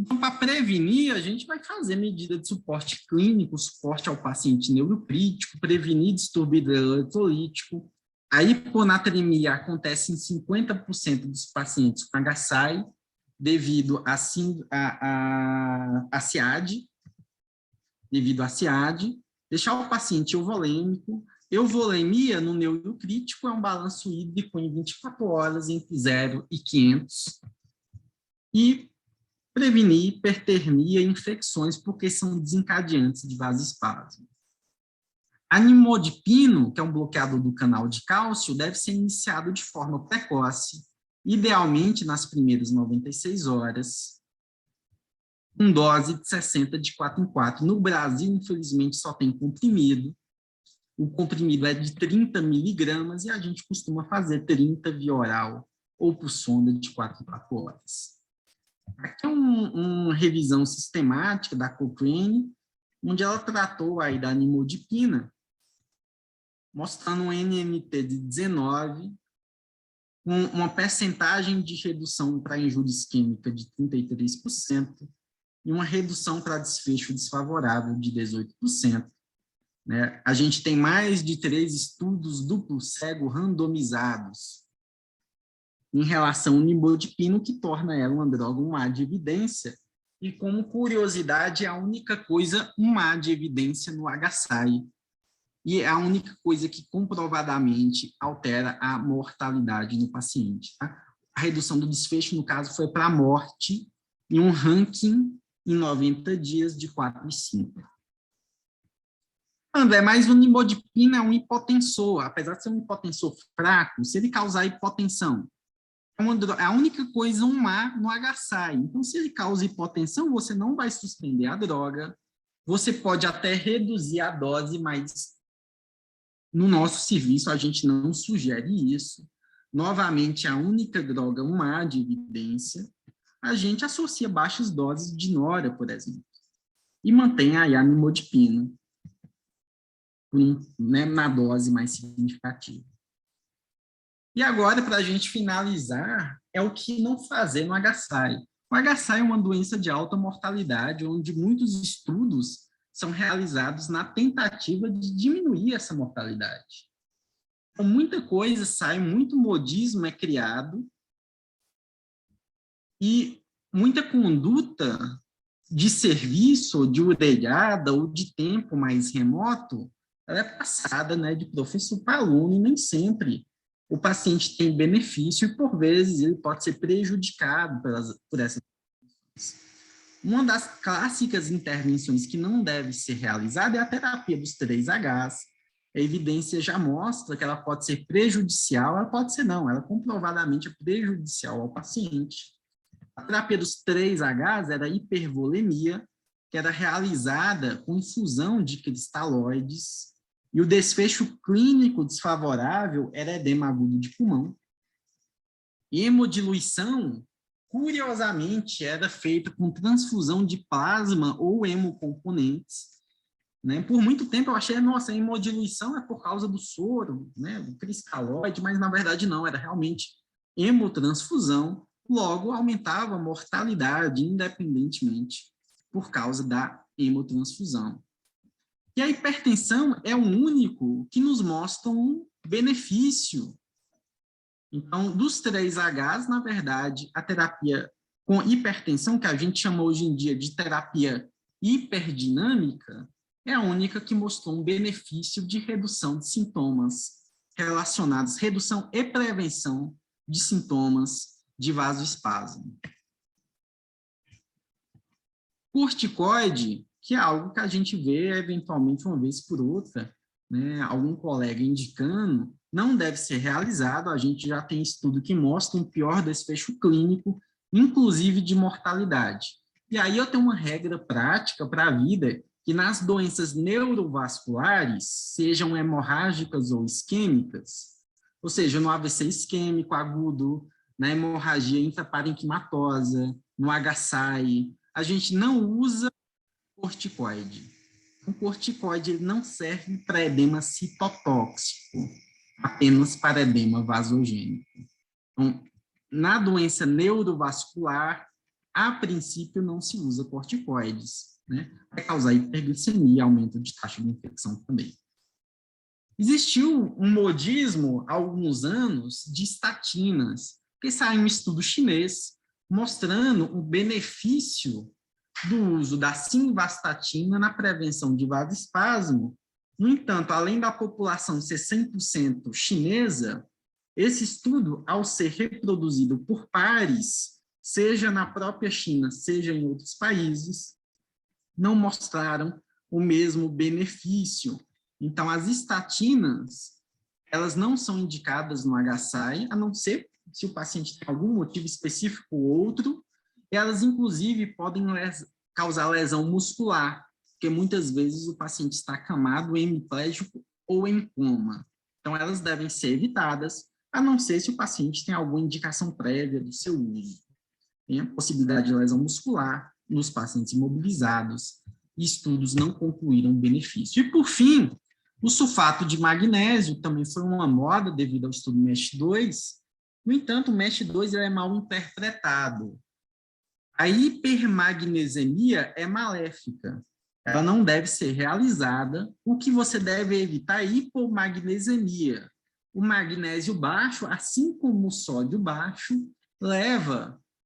Então, para prevenir, a gente vai fazer medida de suporte clínico, suporte ao paciente neurocrítico, prevenir distúrbio hidroeletrolítico. A hiponatremia acontece em 50% dos pacientes com HSI, devido à SIAD, deixar o paciente euvolêmico. Euvolemia no neurocrítico é um balanço hídrico em 24 horas entre 0 e 500. E prevenir hipertermia e infecções, porque são desencadeantes de vasoespasmo. A nimodipino, que é um bloqueador do canal de cálcio, deve ser iniciado de forma precoce, idealmente nas primeiras 96 horas, com dose de 60 de 4 em 4. No Brasil, infelizmente, só tem comprimido. O comprimido é de 30 miligramas e a gente costuma fazer 30 via oral ou por sonda de 4 em 4 horas. Aqui é uma revisão sistemática da Cochrane, onde ela tratou aí da nimodipina, mostrando um NNT de 19, com uma percentagem de redução para injúria isquêmica de 33% e uma redução para desfecho desfavorável de 18%. Né? A gente tem mais de 3 estudos duplo cego randomizados em relação ao nimodipino, que torna ela uma droga de evidência, E como curiosidade, é a única coisa, há de evidência no HSI. E é a única coisa que comprovadamente altera a mortalidade no paciente. Tá? A redução do desfecho, no caso, foi para a morte em um ranking em 90 dias de 4 e 5. André, mas o nimodipina é um hipotensor. Apesar de ser um hipotensor fraco, se ele causar hipotensão, é a única coisa má no HSI. Então, se ele causa hipotensão, você não vai suspender a droga, você pode até reduzir a dose, mas no nosso serviço a gente não sugere isso. Novamente, a única droga má de evidência, a gente associa baixas doses de nora, por exemplo, e mantém aí a nimodipina na dose mais significativa. E agora, para a gente finalizar, é o que não fazer no HSI. O HSI é uma doença de alta mortalidade, onde muitos estudos são realizados na tentativa de diminuir essa mortalidade. Então, muita coisa sai, muito modismo é criado, e muita conduta de serviço, de orelhada, ou de tempo mais remoto, ela é passada, né, de professor para aluno, e nem sempre o paciente tem benefício e, por vezes, ele pode ser prejudicado por essas intervenções. Uma das clássicas intervenções que não deve ser realizada é a terapia dos 3Hs. A evidência já mostra que ela pode ser prejudicial, ela pode ser não, ela comprovadamente é prejudicial ao paciente. A terapia dos 3Hs era a hipervolemia, que era realizada com infusão de cristalóides, e o desfecho clínico desfavorável era edema agudo de pulmão. E hemodiluição, curiosamente, era feita com transfusão de plasma ou hemocomponentes. Né? Por muito tempo eu achei, nossa, a hemodiluição é por causa do soro, né, do cristalóide, mas na verdade não, era realmente hemotransfusão, logo aumentava a mortalidade independentemente por causa da hemotransfusão. E a hipertensão é o único que nos mostra um benefício. Então, dos 3Hs, na verdade, a terapia com hipertensão, que a gente chama hoje em dia de terapia hiperdinâmica, é a única que mostrou um benefício de redução de sintomas relacionados, redução e prevenção de sintomas de vasoespasmo. Corticoide, que é algo que a gente vê eventualmente uma vez por outra, né, algum colega indicando, não deve ser realizado, a gente já tem estudo que mostra um pior desfecho clínico, inclusive de mortalidade. E aí eu tenho uma regra prática para a vida, que nas doenças neurovasculares, sejam hemorrágicas ou isquêmicas, ou seja, no AVC isquêmico agudo, na hemorragia intraparenquimatosa, no HSI, a gente não usa corticoide. O corticoide ele não serve para edema citotóxico, apenas para edema vasogênico. Então, na doença neurovascular, a princípio não se usa corticoides, né? Vai causar hiperglicemia, aumento de taxa de infecção também. Existiu um modismo há alguns anos de estatinas, que saiu um estudo chinês mostrando o benefício do uso da simvastatina na prevenção de vasoespasmo. No entanto, além da população ser 100% chinesa, esse estudo, ao ser reproduzido por pares, seja na própria China, seja em outros países, não mostraram o mesmo benefício. Então, as estatinas, elas não são indicadas no HSI, a não ser se o paciente tem algum motivo específico ou outro. Elas, inclusive, podem causar lesão muscular, porque muitas vezes o paciente está acamado, hemiplégico ou em coma. Então, elas devem ser evitadas, a não ser se o paciente tem alguma indicação prévia do seu uso. Tem a possibilidade de lesão muscular nos pacientes imobilizados, e estudos não concluíram benefício. E, por fim, o sulfato de magnésio também foi uma moda devido ao estudo MESH2. No entanto, o MESH2 é mal interpretado. A hipermagnesemia é maléfica. Ela não deve ser realizada. O que você deve evitar é a hipomagnesemia. O magnésio baixo, assim como o sódio baixo,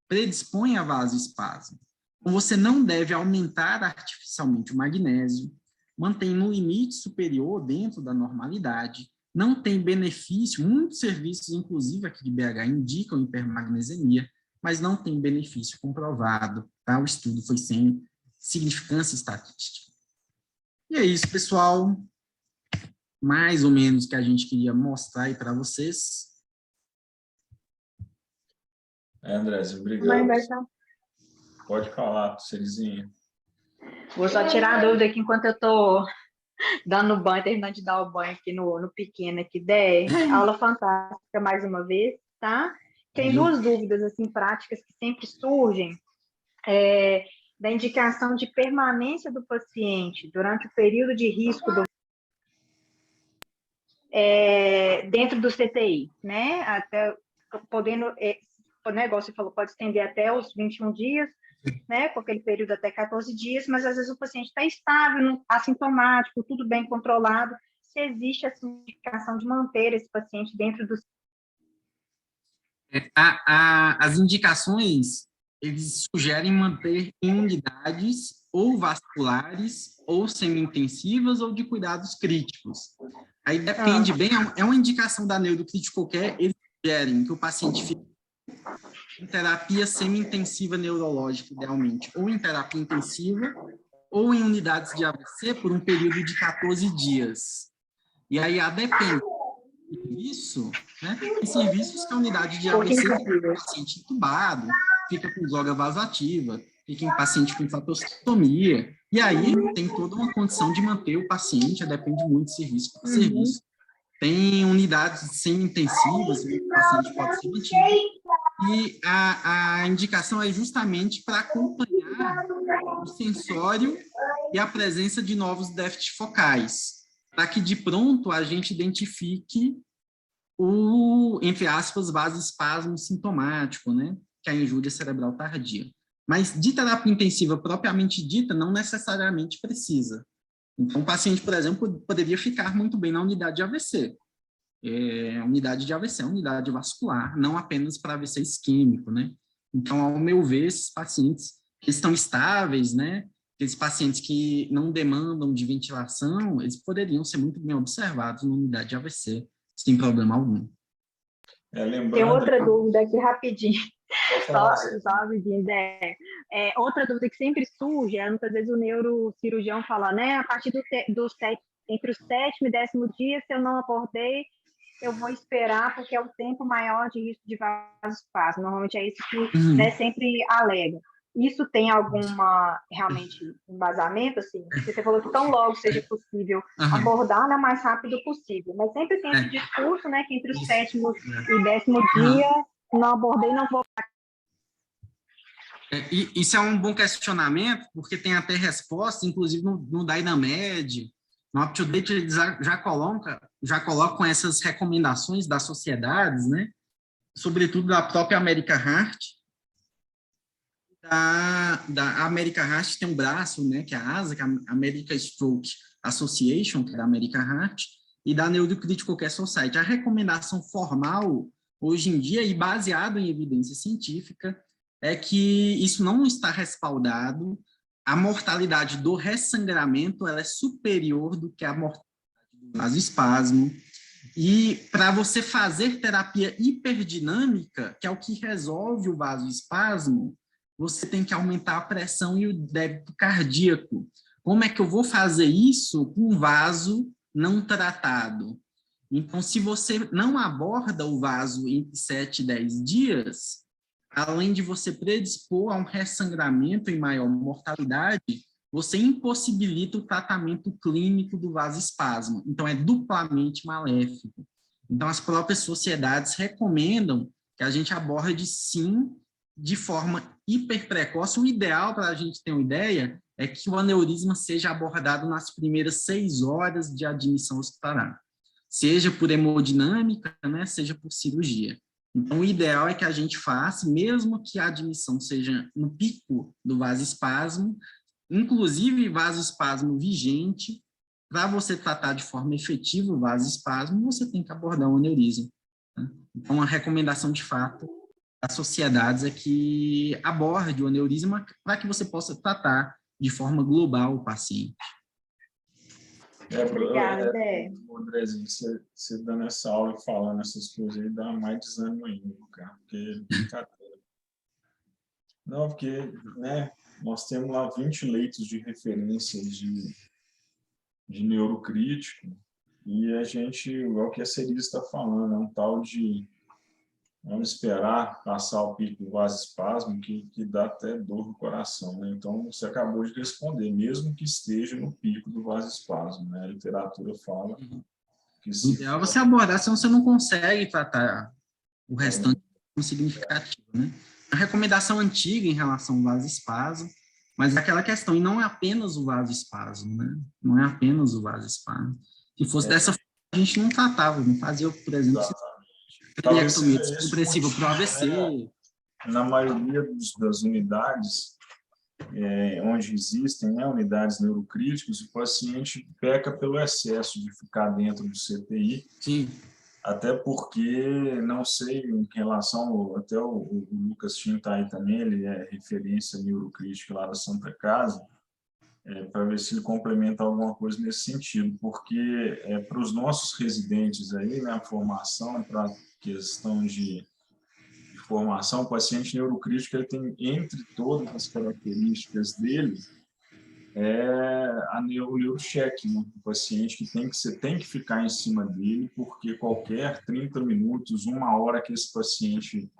predispõe a vasoespasmo. Você não deve aumentar artificialmente o magnésio, mantém no limite superior dentro da normalidade, não tem benefício, muitos serviços, inclusive aqui de BH, indicam hipermagnesemia, mas não tem benefício comprovado, tá? O estudo foi sem significância estatística. E é isso, pessoal. Mais ou menos que a gente queria mostrar aí para vocês. Andrés, obrigado. Pode falar, Celizinha. Vou só tirar a dúvida aqui enquanto eu estou dando banho, terminando de dar o banho aqui no pequeno aqui, aula fantástica mais uma vez, tá? Tem duas dúvidas, assim, práticas que sempre surgem, da indicação de permanência do paciente durante o período de risco dentro do CTI, né? Até podendo, o negócio falou, pode estender até os 21 dias, né, com aquele período até 14 dias, mas às vezes o paciente está estável, assintomático, tudo bem controlado, se existe essa indicação de manter esse paciente dentro do... As indicações, eles sugerem manter em unidades ou vasculares, ou semi-intensivas, ou de cuidados críticos. Aí depende bem, é uma indicação da Neurocritical Care, eles sugerem que o paciente fique em terapia semi-intensiva neurológica, idealmente, ou em terapia intensiva, ou em unidades de AVC por um período de 14 dias. E aí, a depender do serviço, né, tem serviços que a unidade de AVC fica com o paciente entubado, fica com droga vasoativa, fica em paciente com inflatostomia, e aí tem toda uma condição de manter o paciente, depende muito de serviço para serviço. Tem unidades semi-intensivas, o paciente pode ser mantido, e a indicação é justamente para acompanhar o sensório e a presença de novos déficits focais, para que de pronto a gente identifique o, entre aspas, vasoespasmo sintomático, né, que é a injúria cerebral tardia. Mas de terapia intensiva propriamente dita, não necessariamente precisa. Então, o paciente, por exemplo, poderia ficar muito bem na unidade de AVC. A unidade de AVC é uma unidade vascular, não apenas para AVC isquêmico, né? Então, ao meu ver, esses pacientes que estão estáveis, né? Aqueles pacientes que não demandam de ventilação, eles poderiam ser muito bem observados na unidade de AVC, sem problema algum. Tem outra dúvida aqui, rapidinho. Só rapidinho, outra dúvida que sempre surge, muitas vezes o neurocirurgião fala, né? A partir entre o 7º e 10º dia, se eu não acordei, eu vou esperar, porque é o tempo maior de risco de vasoespasmo. Normalmente é isso que sempre alega. Isso tem alguma, realmente, embasamento, assim? Porque você falou que tão logo seja possível abordar, né, o mais rápido possível. Mas sempre tem esse discurso, né, que entre o 7º e 10º dia, não abordei, não vou... Isso é um bom questionamento, porque tem até resposta, inclusive no Dynamed, no UpToDate, eles já colocam essas recomendações das sociedades, né? Sobretudo da própria American Heart. Da American Heart tem um braço, né, que é a ASA, que é a American Stroke Association, que é da American Heart, e da Neurocritical Care Society. A recomendação formal, hoje em dia, e baseado em evidência científica, é que isso não está respaldado. A mortalidade do ressangramento ela é superior do que a mortalidade do vasoespasmo. E para você fazer terapia hiperdinâmica, que é o que resolve o vasoespasmo, você tem que aumentar a pressão e o débito cardíaco. Como é que eu vou fazer isso com um vaso não tratado? Então, se você não aborda o vaso entre 7 e 10 dias, além de você predispor a um ressangramento e maior mortalidade, você impossibilita o tratamento clínico do vasoespasmo. Então, é duplamente maléfico. Então, as próprias sociedades recomendam que a gente aborde, sim, de forma hiperprecoce. O ideal, para a gente ter uma ideia, é que o aneurisma seja abordado nas primeiras 6 horas de admissão hospitalar, seja por hemodinâmica, né, seja por cirurgia. Então, o ideal é que a gente faça, mesmo que a admissão seja no pico do vasoespasmo, inclusive vasoespasmo vigente, para você tratar de forma efetiva o vasoespasmo, você tem que abordar o aneurisma. Né? Então, a recomendação de fato das sociedades é que aborde o aneurisma para que você possa tratar de forma global o paciente. Obrigada, Dé. Andrezinho, você dando essa aula e falando essas coisas aí, dá mais desânimo ainda, cara, porque brincadeira. Não, porque, né, nós temos lá 20 leitos de referência de neurocrítico, e a gente, igual que a Cerise está falando, é um tal de vamos esperar passar o pico do vasoespasmo, que dá até dor no coração, né? Então, você acabou de responder, mesmo que esteja no pico do vasoespasmo, né? A literatura fala que O se ideal é você abordar, senão você não consegue tratar o restante significativo, né? A recomendação antiga em relação ao vasoespasmo, mas é aquela questão, e não é apenas o vasoespasmo, né? Não é apenas o vasoespasmo. Se fosse dessa forma, a gente não tratava, não fazia, por exemplo, talvez seja esterectomia esse o compressiva para o motivo, AVC. né? Na maioria das unidades onde existem, né, unidades neurocríticas, o paciente peca pelo excesso de ficar dentro do CTI. Sim. Até porque, não sei, em relação, até o Lucas Tinho está aí também, ele é referência neurocrítica lá da Santa Casa, para ver se ele complementa alguma coisa nesse sentido, porque para os nossos residentes aí, né, a formação, para questão de formação, o paciente neurocrítico ele tem, entre todas as características dele, o neurocheck, né? O paciente que você tem que ficar em cima dele, porque qualquer 30 minutos, uma hora que esse paciente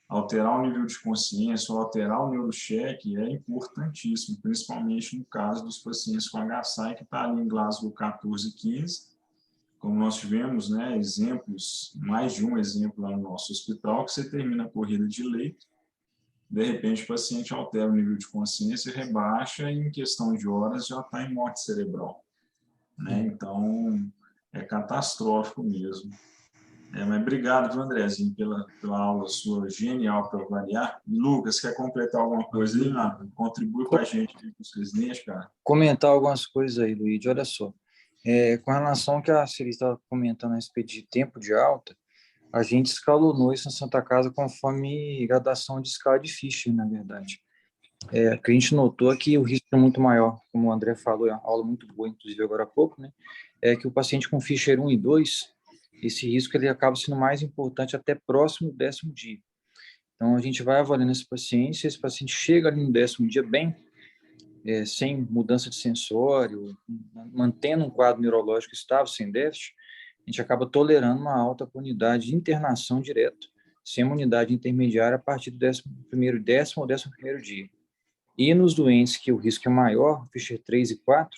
alterar o nível de consciência ou alterar o neurocheck é importantíssimo, principalmente no caso dos pacientes com HSI, que está ali em Glasgow 14 e 15, como nós tivemos, né, exemplos, mais de um exemplo lá no nosso hospital, que você termina a corrida de leito, de repente o paciente altera o nível de consciência, rebaixa e em questão de horas já está em morte cerebral, né? Então é catastrófico mesmo. Mas obrigado, viu, Andrezinho, pela aula sua genial para variar. Lucas, quer completar alguma coisa aí? Contribui com a gente aqui com os residentes, cara. Comentar algumas coisas aí, Luiz. Olha só. Com relação ao que a Ciri estava comentando a respeito de tempo de alta, a gente escalonou isso na Santa Casa conforme gradação de escala de Fischer, na verdade. O que a gente notou é que o risco é muito maior, como o André falou, é uma aula muito boa, inclusive agora há pouco, né? É que o paciente com Fischer 1 e 2, esse risco ele acaba sendo mais importante até próximo do 10º dia. Então, a gente vai avaliando esse paciente, se esse paciente chega ali no 10º dia bem, sem mudança de sensório, mantendo um quadro neurológico estável, sem déficit, a gente acaba tolerando uma alta por unidade de internação direto, sem uma unidade intermediária a partir do 10º ou 11º dia. E nos doentes que o risco é maior, Fischer 3 e 4,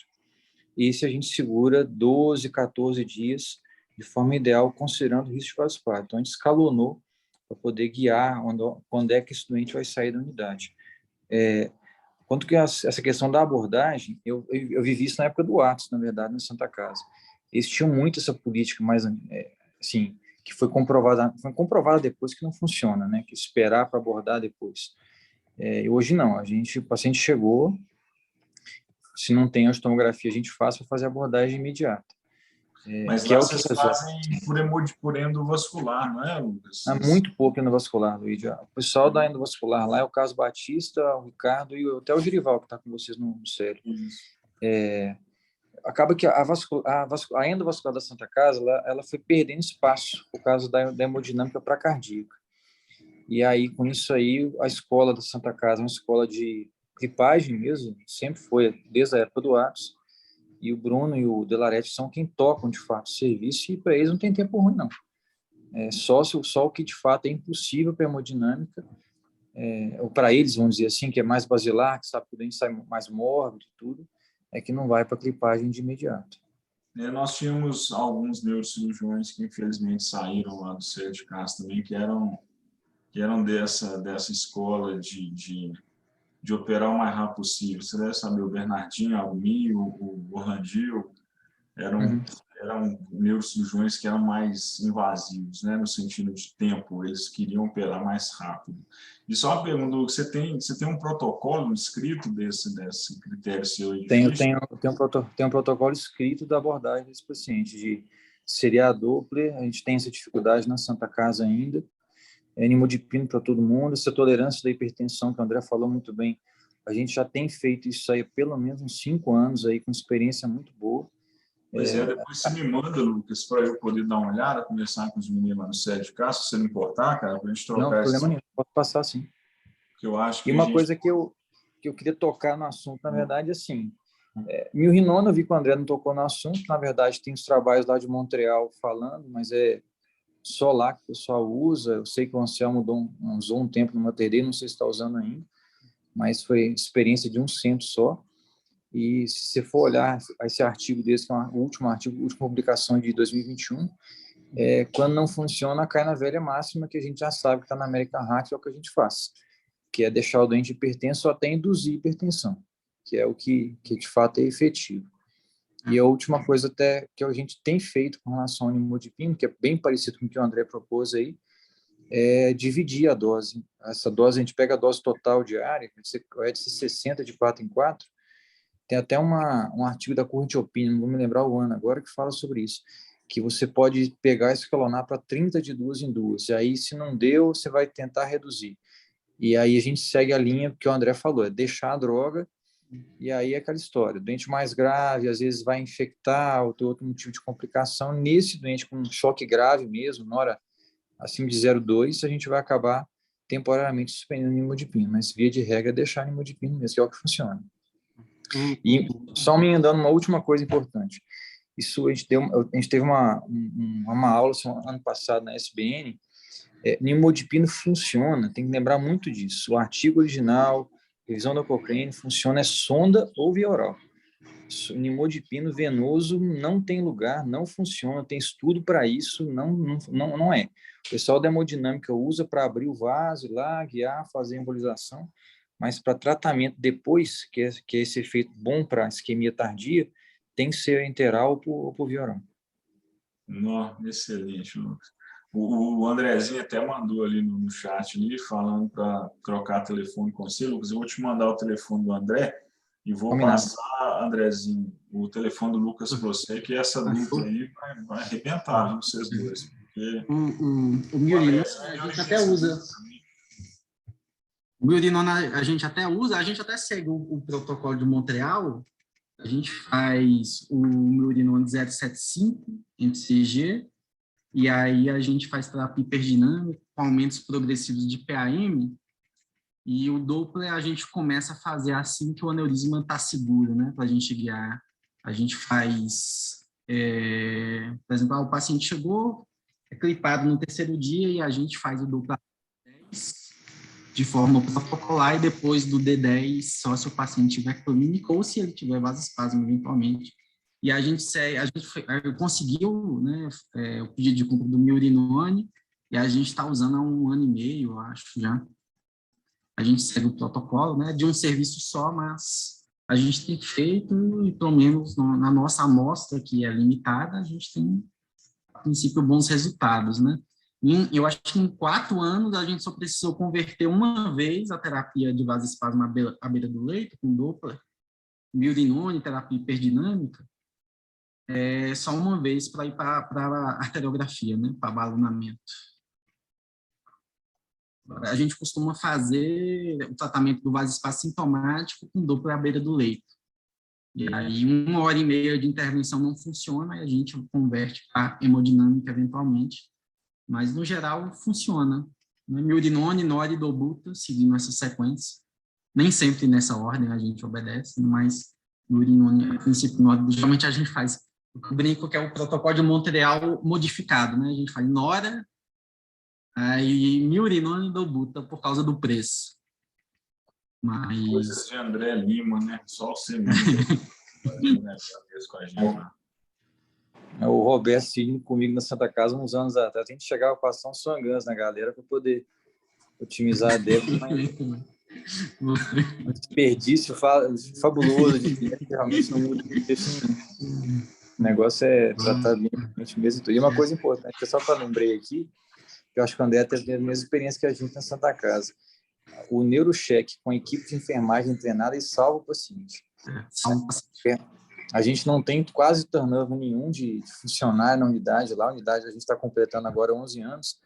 esse a gente segura 12, 14 dias de forma ideal, considerando o risco de vasospasmo. Então, a gente escalonou para poder guiar quando é que esse doente vai sair da unidade. Quanto que essa questão da abordagem, eu vivi isso na época do Atos, na verdade, na Santa Casa. Eles tinham muito essa política mais, assim, que foi comprovada depois que não funciona, né? Que esperar para abordar depois. E hoje não, o paciente chegou, se não tem a tomografia, a gente faz para fazer a abordagem imediata. Mas que lá é o que vocês fazem por endovascular, não é, Lucas? Há muito pouco endovascular, Luiz. O pessoal da endovascular lá é o Carlos Batista, o Ricardo e até o Girival, que está com vocês no sério. Acaba que a endovascular da Santa Casa ela foi perdendo espaço por causa da hemodinâmica para cardíaca. E aí, com isso aí, a escola da Santa Casa é uma escola de clipagem mesmo, sempre foi, desde a época do Atos. E o Bruno e o Delarete são quem tocam, de fato, o serviço, e para eles não tem tempo ruim, não. Só o que, de fato, é impossível para a hemodinâmica, ou para eles, vamos dizer assim, que é mais basilar, que sabe que o dente sai mais mórbido e tudo, é que não vai para a clipagem de imediato. Nós tínhamos alguns neurocirurgiões que, infelizmente, saíram lá do Sérgio de Castro também, que eram dessa escola de operar o mais rápido possível. Você deve saber, o Bernardinho, o Almir, o Orlandil, eram neurocirurgiões que eram mais invasivos, né, no sentido de tempo, eles queriam operar mais rápido. E só uma pergunta, você tem um protocolo escrito desse critério seu? Tenho um protocolo escrito da abordagem desse paciente, de seriar Doppler, a gente tem essa dificuldade na Santa Casa ainda, nimodipino para todo mundo. Essa tolerância da hipertensão, que o André falou muito bem, a gente já tem feito isso aí há pelo menos uns 5 anos, aí, com experiência muito boa. Pois é, depois você me manda, Lucas, para eu poder dar uma olhada, conversar com os meninos lá no Sede de Cá, se você não importar, cara, para a gente trocar. Não, problema nenhum, pode passar sim. Que eu acho que e uma coisa que eu queria tocar no assunto, na verdade, assim, milrinona, eu vi que o André não tocou no assunto, na verdade, tem os trabalhos lá de Montreal falando, mas é só lá que o pessoal usa. Eu sei que o Anselmo usou um tempo no Mater Dei, não sei se está usando ainda, mas foi experiência de um centro só. E se você for olhar esse artigo desse, que é o último artigo, a última publicação de 2021, quando não funciona, cai na velha máxima que a gente já sabe que está na American Heart, é o que a gente faz, que é deixar o doente hipertenso ou até induzir hipertensão, que é o que de fato é efetivo. E a última coisa até que a gente tem feito com relação ao nimodipino, que é bem parecido com o que o André propôs aí, é dividir a dose. Essa dose, a gente pega a dose total diária, vai de 60 de 4 em 4. Tem até um artigo da Current Opinion, não vou me lembrar o ano agora, que fala sobre isso, que você pode pegar e escalonar para 30 de 2 em 2. E aí, se não deu, você vai tentar reduzir. E aí a gente segue a linha que o André falou, é deixar a droga, e aí é aquela história, doente mais grave, às vezes vai infectar ou ter outro motivo de complicação. Nesse doente com choque grave mesmo, na hora acima de 0,2, a gente vai acabar temporariamente suspendendo o nimodipino, mas via de regra é deixar o nimodipino mesmo, que é o que funciona. E só me emendando uma última coisa importante. Isso a gente teve uma aula ano passado na SBN. Nimodipino funciona, tem que lembrar muito disso. O artigo original, revisão da Cochrane, funciona sonda ou via oral. Nimodipino venoso não tem lugar, não funciona, tem estudo para isso, não é. O pessoal da hemodinâmica usa para abrir o vaso, ir lá, guiar, fazer embolização, mas para tratamento depois, que é esse efeito bom para isquemia tardia, tem que ser enteral ou por via oral. Excelente, Lucas. O Andrezinho até mandou ali no chat, ali, falando para trocar telefone com você, Lucas. Eu vou te mandar o telefone do André e vou passar, Andrezinho, o telefone do Lucas para você, que essa dupla aí vai arrebentar, vocês dois. Porque o milrinona a gente até usa. O milrinona a gente até usa, a gente até segue o protocolo de Montreal. A gente faz o milrinona 0,75 mcg, e aí a gente faz terapia hiperdinâmica com aumentos progressivos de PAM, e o Doppler a gente começa a fazer assim que o aneurisma está seguro, né, para a gente guiar. A gente faz, por exemplo, o paciente chegou, é clipado no 3º dia, e a gente faz o Doppler de forma protocolar, e depois do D10, só se o paciente tiver clínico ou se ele tiver vasoespasmo eventualmente. E a gente conseguiu, né, o pedido de compra do milrinone, e a gente está usando há 1 ano e meio, eu acho, já. A gente segue o protocolo, né, de um serviço só, mas a gente tem feito, e pelo menos na nossa amostra, que é limitada, a gente tem, a princípio, bons resultados, né. Eu acho que em 4 anos a gente só precisou converter uma vez a terapia de vasoespasmo à beira do leito, com Doppler, milrinone, terapia hiperdinâmica, só uma vez para ir para a arteriografia, né, para balonamento. A gente costuma fazer o tratamento do vasoespasmo sintomático com Doppler à beira do leito. E aí 1 hora e meia de intervenção não funciona, e a gente converte para hemodinâmica eventualmente. Mas, no geral, funciona. Né? Milrinone, Nori e Dobuta, seguindo essa sequência. Nem sempre nessa ordem a gente obedece, mas milrinone, a princípio, Nori, geralmente a gente faz, eu brinco que é o protocolo de Montreal modificado, né? A gente faz Nora, aí milrinone e Dobuta por causa do preço. Mas... Coisas de André Lima, né? Só você mesmo. Com a gente. O Roberto Cine comigo na Santa Casa uns anos atrás. A gente chegava a passar uns swangans na galera para poder otimizar a débito, mas um desperdício fabuloso de dinheiro, que realmente não muda muito isso. O negócio é tratar bem a gente mesmo. E uma coisa importante, que eu só lembrei aqui, que eu acho que o André teve a mesma experiência que a gente na Santa Casa. O neurocheck com a equipe de enfermagem treinada e salva o paciente. A gente não tem quase turnover nenhum de funcionário na unidade. Lá a unidade a gente está completando agora 11 anos.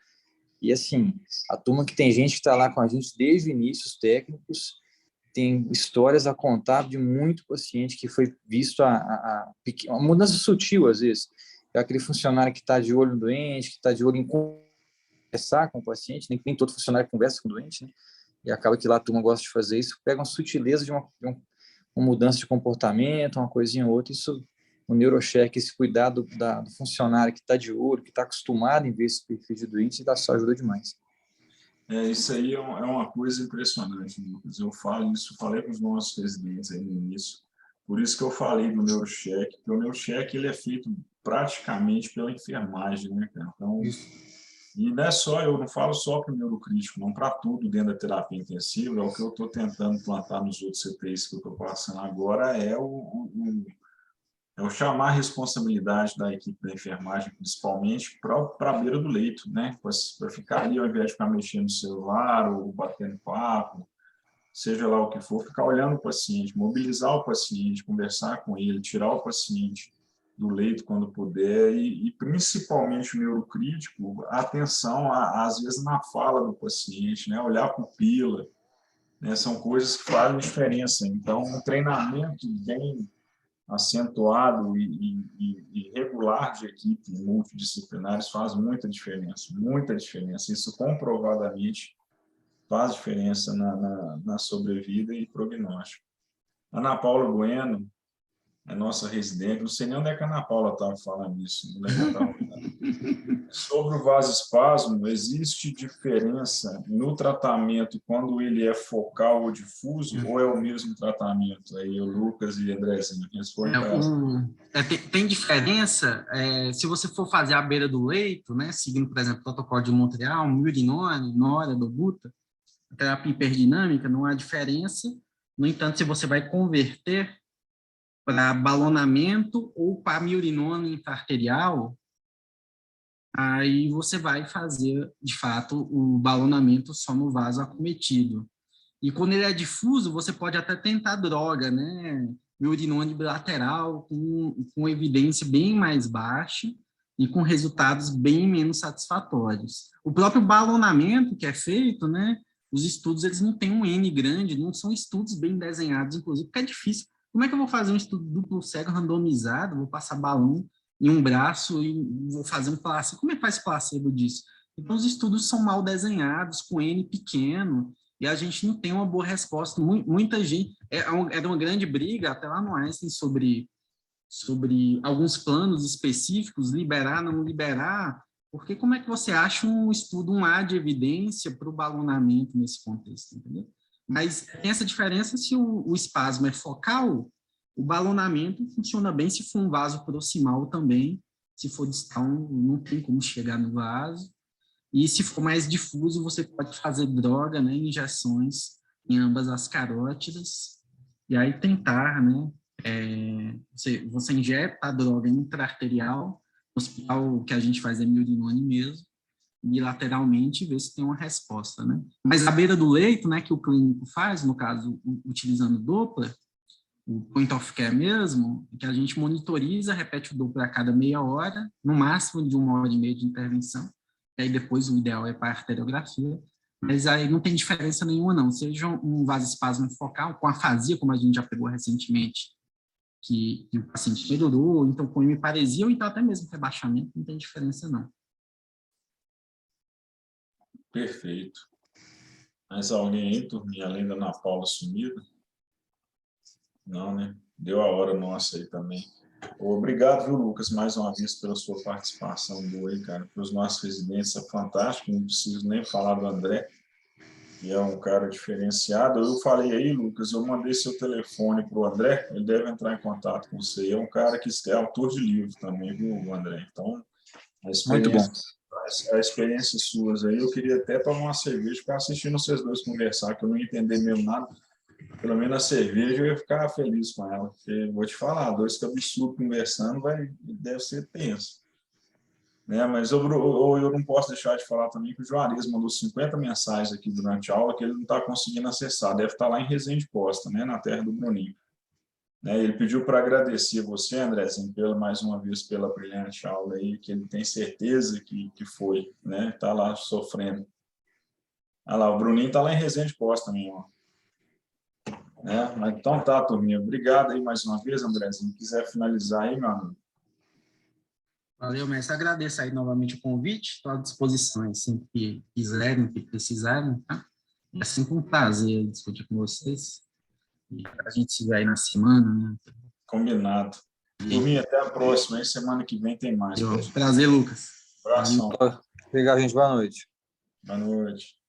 E, assim, a turma que tem gente que está lá com a gente desde o início, os técnicos, tem histórias a contar de muito paciente que foi visto uma mudança sutil, às vezes. É aquele funcionário que está de olho no doente, que está de olho em conversar com o paciente, nem todo funcionário conversa com o doente, né? E acaba que lá a turma gosta de fazer isso, pega uma sutileza de uma mudança de comportamento, uma coisinha ou outra, isso, o neurocheck, esse cuidado do funcionário que está de olho, que está acostumado em ver esse perfil de doente, só ajuda demais. Isso aí é uma coisa impressionante, Lucas. Eu falo isso, falei com os nossos residentes aí no início, por isso que eu falei do neurocheck, porque o neurocheck ele é feito praticamente pela enfermagem, né, cara? Então, e não é só, eu não falo só para o neurocrítico, não, para tudo dentro da terapia intensiva, é o que eu estou tentando plantar nos outros CTIs que eu estou passando agora, é o chamar a responsabilidade da equipe da enfermagem, principalmente, para a beira do leito, né? Para ficar ali, ao invés de ficar mexendo no celular ou batendo papo, seja lá o que for, ficar olhando o paciente, mobilizar o paciente, conversar com ele, tirar o paciente do leito quando puder e principalmente o neurocrítico, atenção, às vezes, na fala do paciente, né? Olhar a pupila, né? São coisas que fazem diferença. Então, um treinamento bem acentuado e regular de equipes multidisciplinares faz muita diferença, muita diferença. Isso comprovadamente faz diferença na sobrevida e prognóstico. Ana Paula Bueno é nossa residente, não sei nem onde é que a Ana Paula estava falando isso, não lembro. Sobre o vasoespasmo, existe diferença no tratamento quando ele é focal ou difuso, ou é o mesmo tratamento? Aí o Lucas e Andrezinho respondem para essa. Tem diferença, se você for fazer à beira do leito, né, seguindo, por exemplo, o protocolo de Montreal, milrinone, nora, dobuta, terapia hiperdinâmica, não há diferença. No entanto, se você vai converter para balonamento ou para milrinona intraarterial, aí você vai fazer, de fato, o balonamento só no vaso acometido. E quando ele é difuso, você pode até tentar droga, né? Milrinone bilateral, com evidência bem mais baixa e com resultados bem menos satisfatórios. O próprio balonamento que é feito, né? Os estudos, eles não têm um N grande, não são estudos bem desenhados, inclusive, porque é difícil. Como é que eu vou fazer um estudo duplo cego randomizado, vou passar balão em um braço e vou fazer um placebo? Como é que faz placebo disso? Então, os estudos são mal desenhados, com N pequeno, e a gente não tem uma boa resposta. Muita gente... Era uma grande briga, até lá no Einstein, sobre alguns planos específicos, liberar, não liberar, porque como é que você acha um estudo, um A de evidência para o balonamento nesse contexto, entendeu? Mas tem essa diferença se o espasmo é focal, o balonamento funciona bem se for um vaso proximal também, se for distal, não tem como chegar no vaso. E se for mais difuso, você pode fazer droga, né, injeções em ambas as carótidas, e aí tentar, né, você injeta a droga intraarterial, no hospital que a gente faz é milrinone mesmo, bilateralmente, e ver se tem uma resposta, né. Mas à beira do leito, né, que o clínico faz, no caso, utilizando Doppler, o point of care mesmo, que a gente monitoriza, repete o Doppler a cada meia hora, no máximo de 1h30 de intervenção, e aí depois o ideal é para a arteriografia, mas aí não tem diferença nenhuma não, seja um vasoespasmo focal, com afasia, como a gente já pegou recentemente, que o paciente melhorou, então com hemiparesia, ou então até mesmo rebaixamento, não tem diferença não. Perfeito. Mais alguém aí, turminha, além da Ana Paula sumida? Não, né? Deu a hora nossa aí também. Obrigado, viu, Lucas, mais uma vez pela sua participação boa aí, cara. Para os nossos residentes é fantástico, não preciso nem falar do André, que é um cara diferenciado. Eu falei aí, Lucas, eu mandei seu telefone para o André, ele deve entrar em contato com você. É um cara que é autor de livro também, viu, André? Então, Muito bom. A experiência suas aí, eu queria até tomar uma cerveja para assistindo vocês dois conversar, que eu não ia entender mesmo nada. Pelo menos a cerveja eu ia ficar feliz com ela, porque vou te falar, dois cabeçudos conversando deve ser tenso. Né? Mas eu não posso deixar de falar também que o Juarez mandou 50 mensagens aqui durante a aula que ele não está conseguindo acessar, deve estar lá em Resende Costa, né? Na terra do Bruninho. né? Ele pediu para agradecer você, Andrezinho, mais uma vez pela brilhante aula aí, que ele tem certeza que foi, né? Está lá sofrendo. Olha lá, o Bruninho está lá em Resende Costa também, ó. Né? Mas então tá, turminha. Obrigado aí mais uma vez, Andrezinho. Se quiser finalizar aí, meu amigo. Valeu, mestre. Agradeço aí novamente o convite. Estou à disposição aí, sempre que quiserem, que precisarem, tá? É sempre um prazer discutir com vocês. E a gente se vê aí na semana, né? Combinado. Turminha, até a próxima. Aí semana que vem tem mais. Prazer, Lucas. Abração. Obrigado, gente. Boa noite. Boa noite.